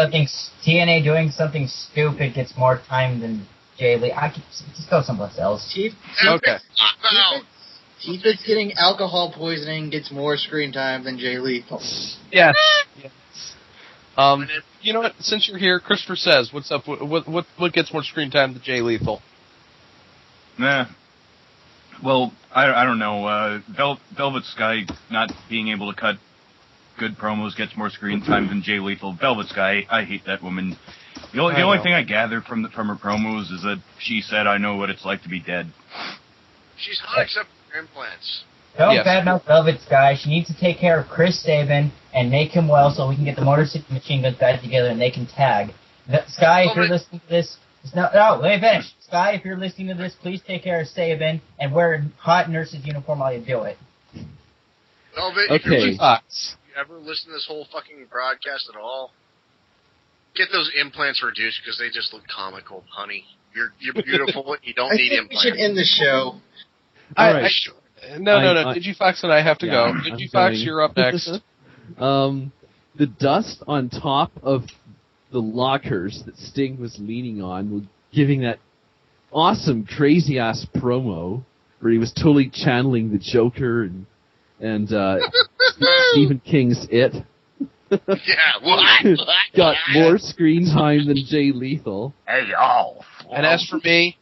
TNA doing something stupid gets more time than Jay Lee. I could just go someplace else. Okay. Tifa's getting alcohol poisoning gets more screen time than Jay Lethal. Yes. You know what? Since you're here, Christopher says, "What's up? What gets more screen time than Jay Lethal?" Nah. Well, I don't know. Velvet Sky not being able to cut good promos gets more screen time than Jay Lethal. Velvet Sky, I hate that woman. The only thing I gather from her promos is that she said, "I know what it's like to be dead." She's hot except for implants. Don't badmouth Velvet Sky. She needs to take care of Chris Sabin and make him well so we can get the Motor City Machine Guns guys together and they can tag. Sky, if you're listening to this... No, let me finish. Sky, if you're listening to this, please take care of Sabin and wear a hot nurse's uniform while you do it. Velvet, Okay. if you ever listen to this whole fucking broadcast at all, get those implants reduced because they just look comical, honey. You're beautiful and you don't need We implants. should end the show. All right. No. Digifox and I have to go. Digifox, you're up next. The dust on top of the lockers that Sting was leaning on was giving that awesome, crazy-ass promo where he was totally channeling the Joker and Stephen King's It. Yeah, what? Got more screen time than Jay Lethal. Hey, y'all. And as for me,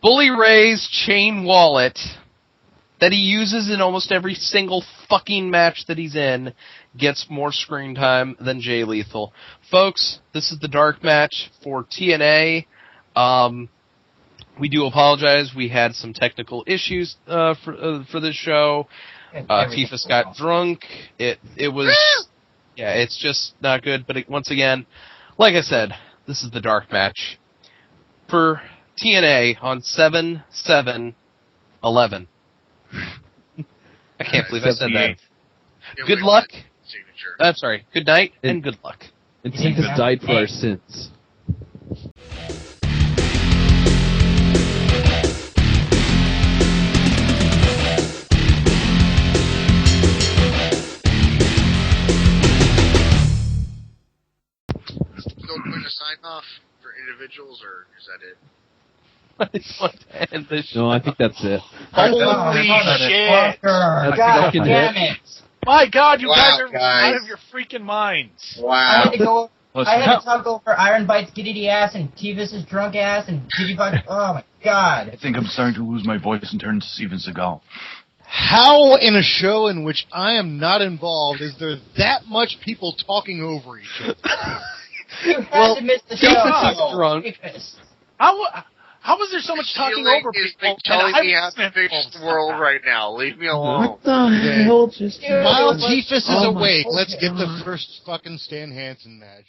Bully Ray's chain wallet that he uses in almost every single fucking match that he's in gets more screen time than Jay Lethal. Folks, this is the dark match for TNA. We do apologize. We had some technical issues for this show. Tifa got drunk. It was it's just not good. But once again, like I said, this is the dark match for TNA on 7/7/11. I can't believe I said that. Good luck. I'm sorry. Good night and good luck. And Tifa's died for our sins. Still doing a sign off for individuals, or is that it? I just want to end this show. No, I think that's it. Holy shit! God damn it! My God, you Wow, guys are guys. out of your freaking minds. Wow. I had to talk over Iron Bite's giddy ass and Tivis's drunk ass and Digibug. Oh my God! I think I'm starting to lose my voice and turn into Steven Seagal. How in a show in which I am not involved is there that much people talking over each other? You had to miss the show. Tiffus is drunk. How was there so much talking over people? Telling and me how to fix the world right now. Leave me alone. What the hell just... While Tiffus is Oh my awake, let's get the first fucking Stan Hansen match.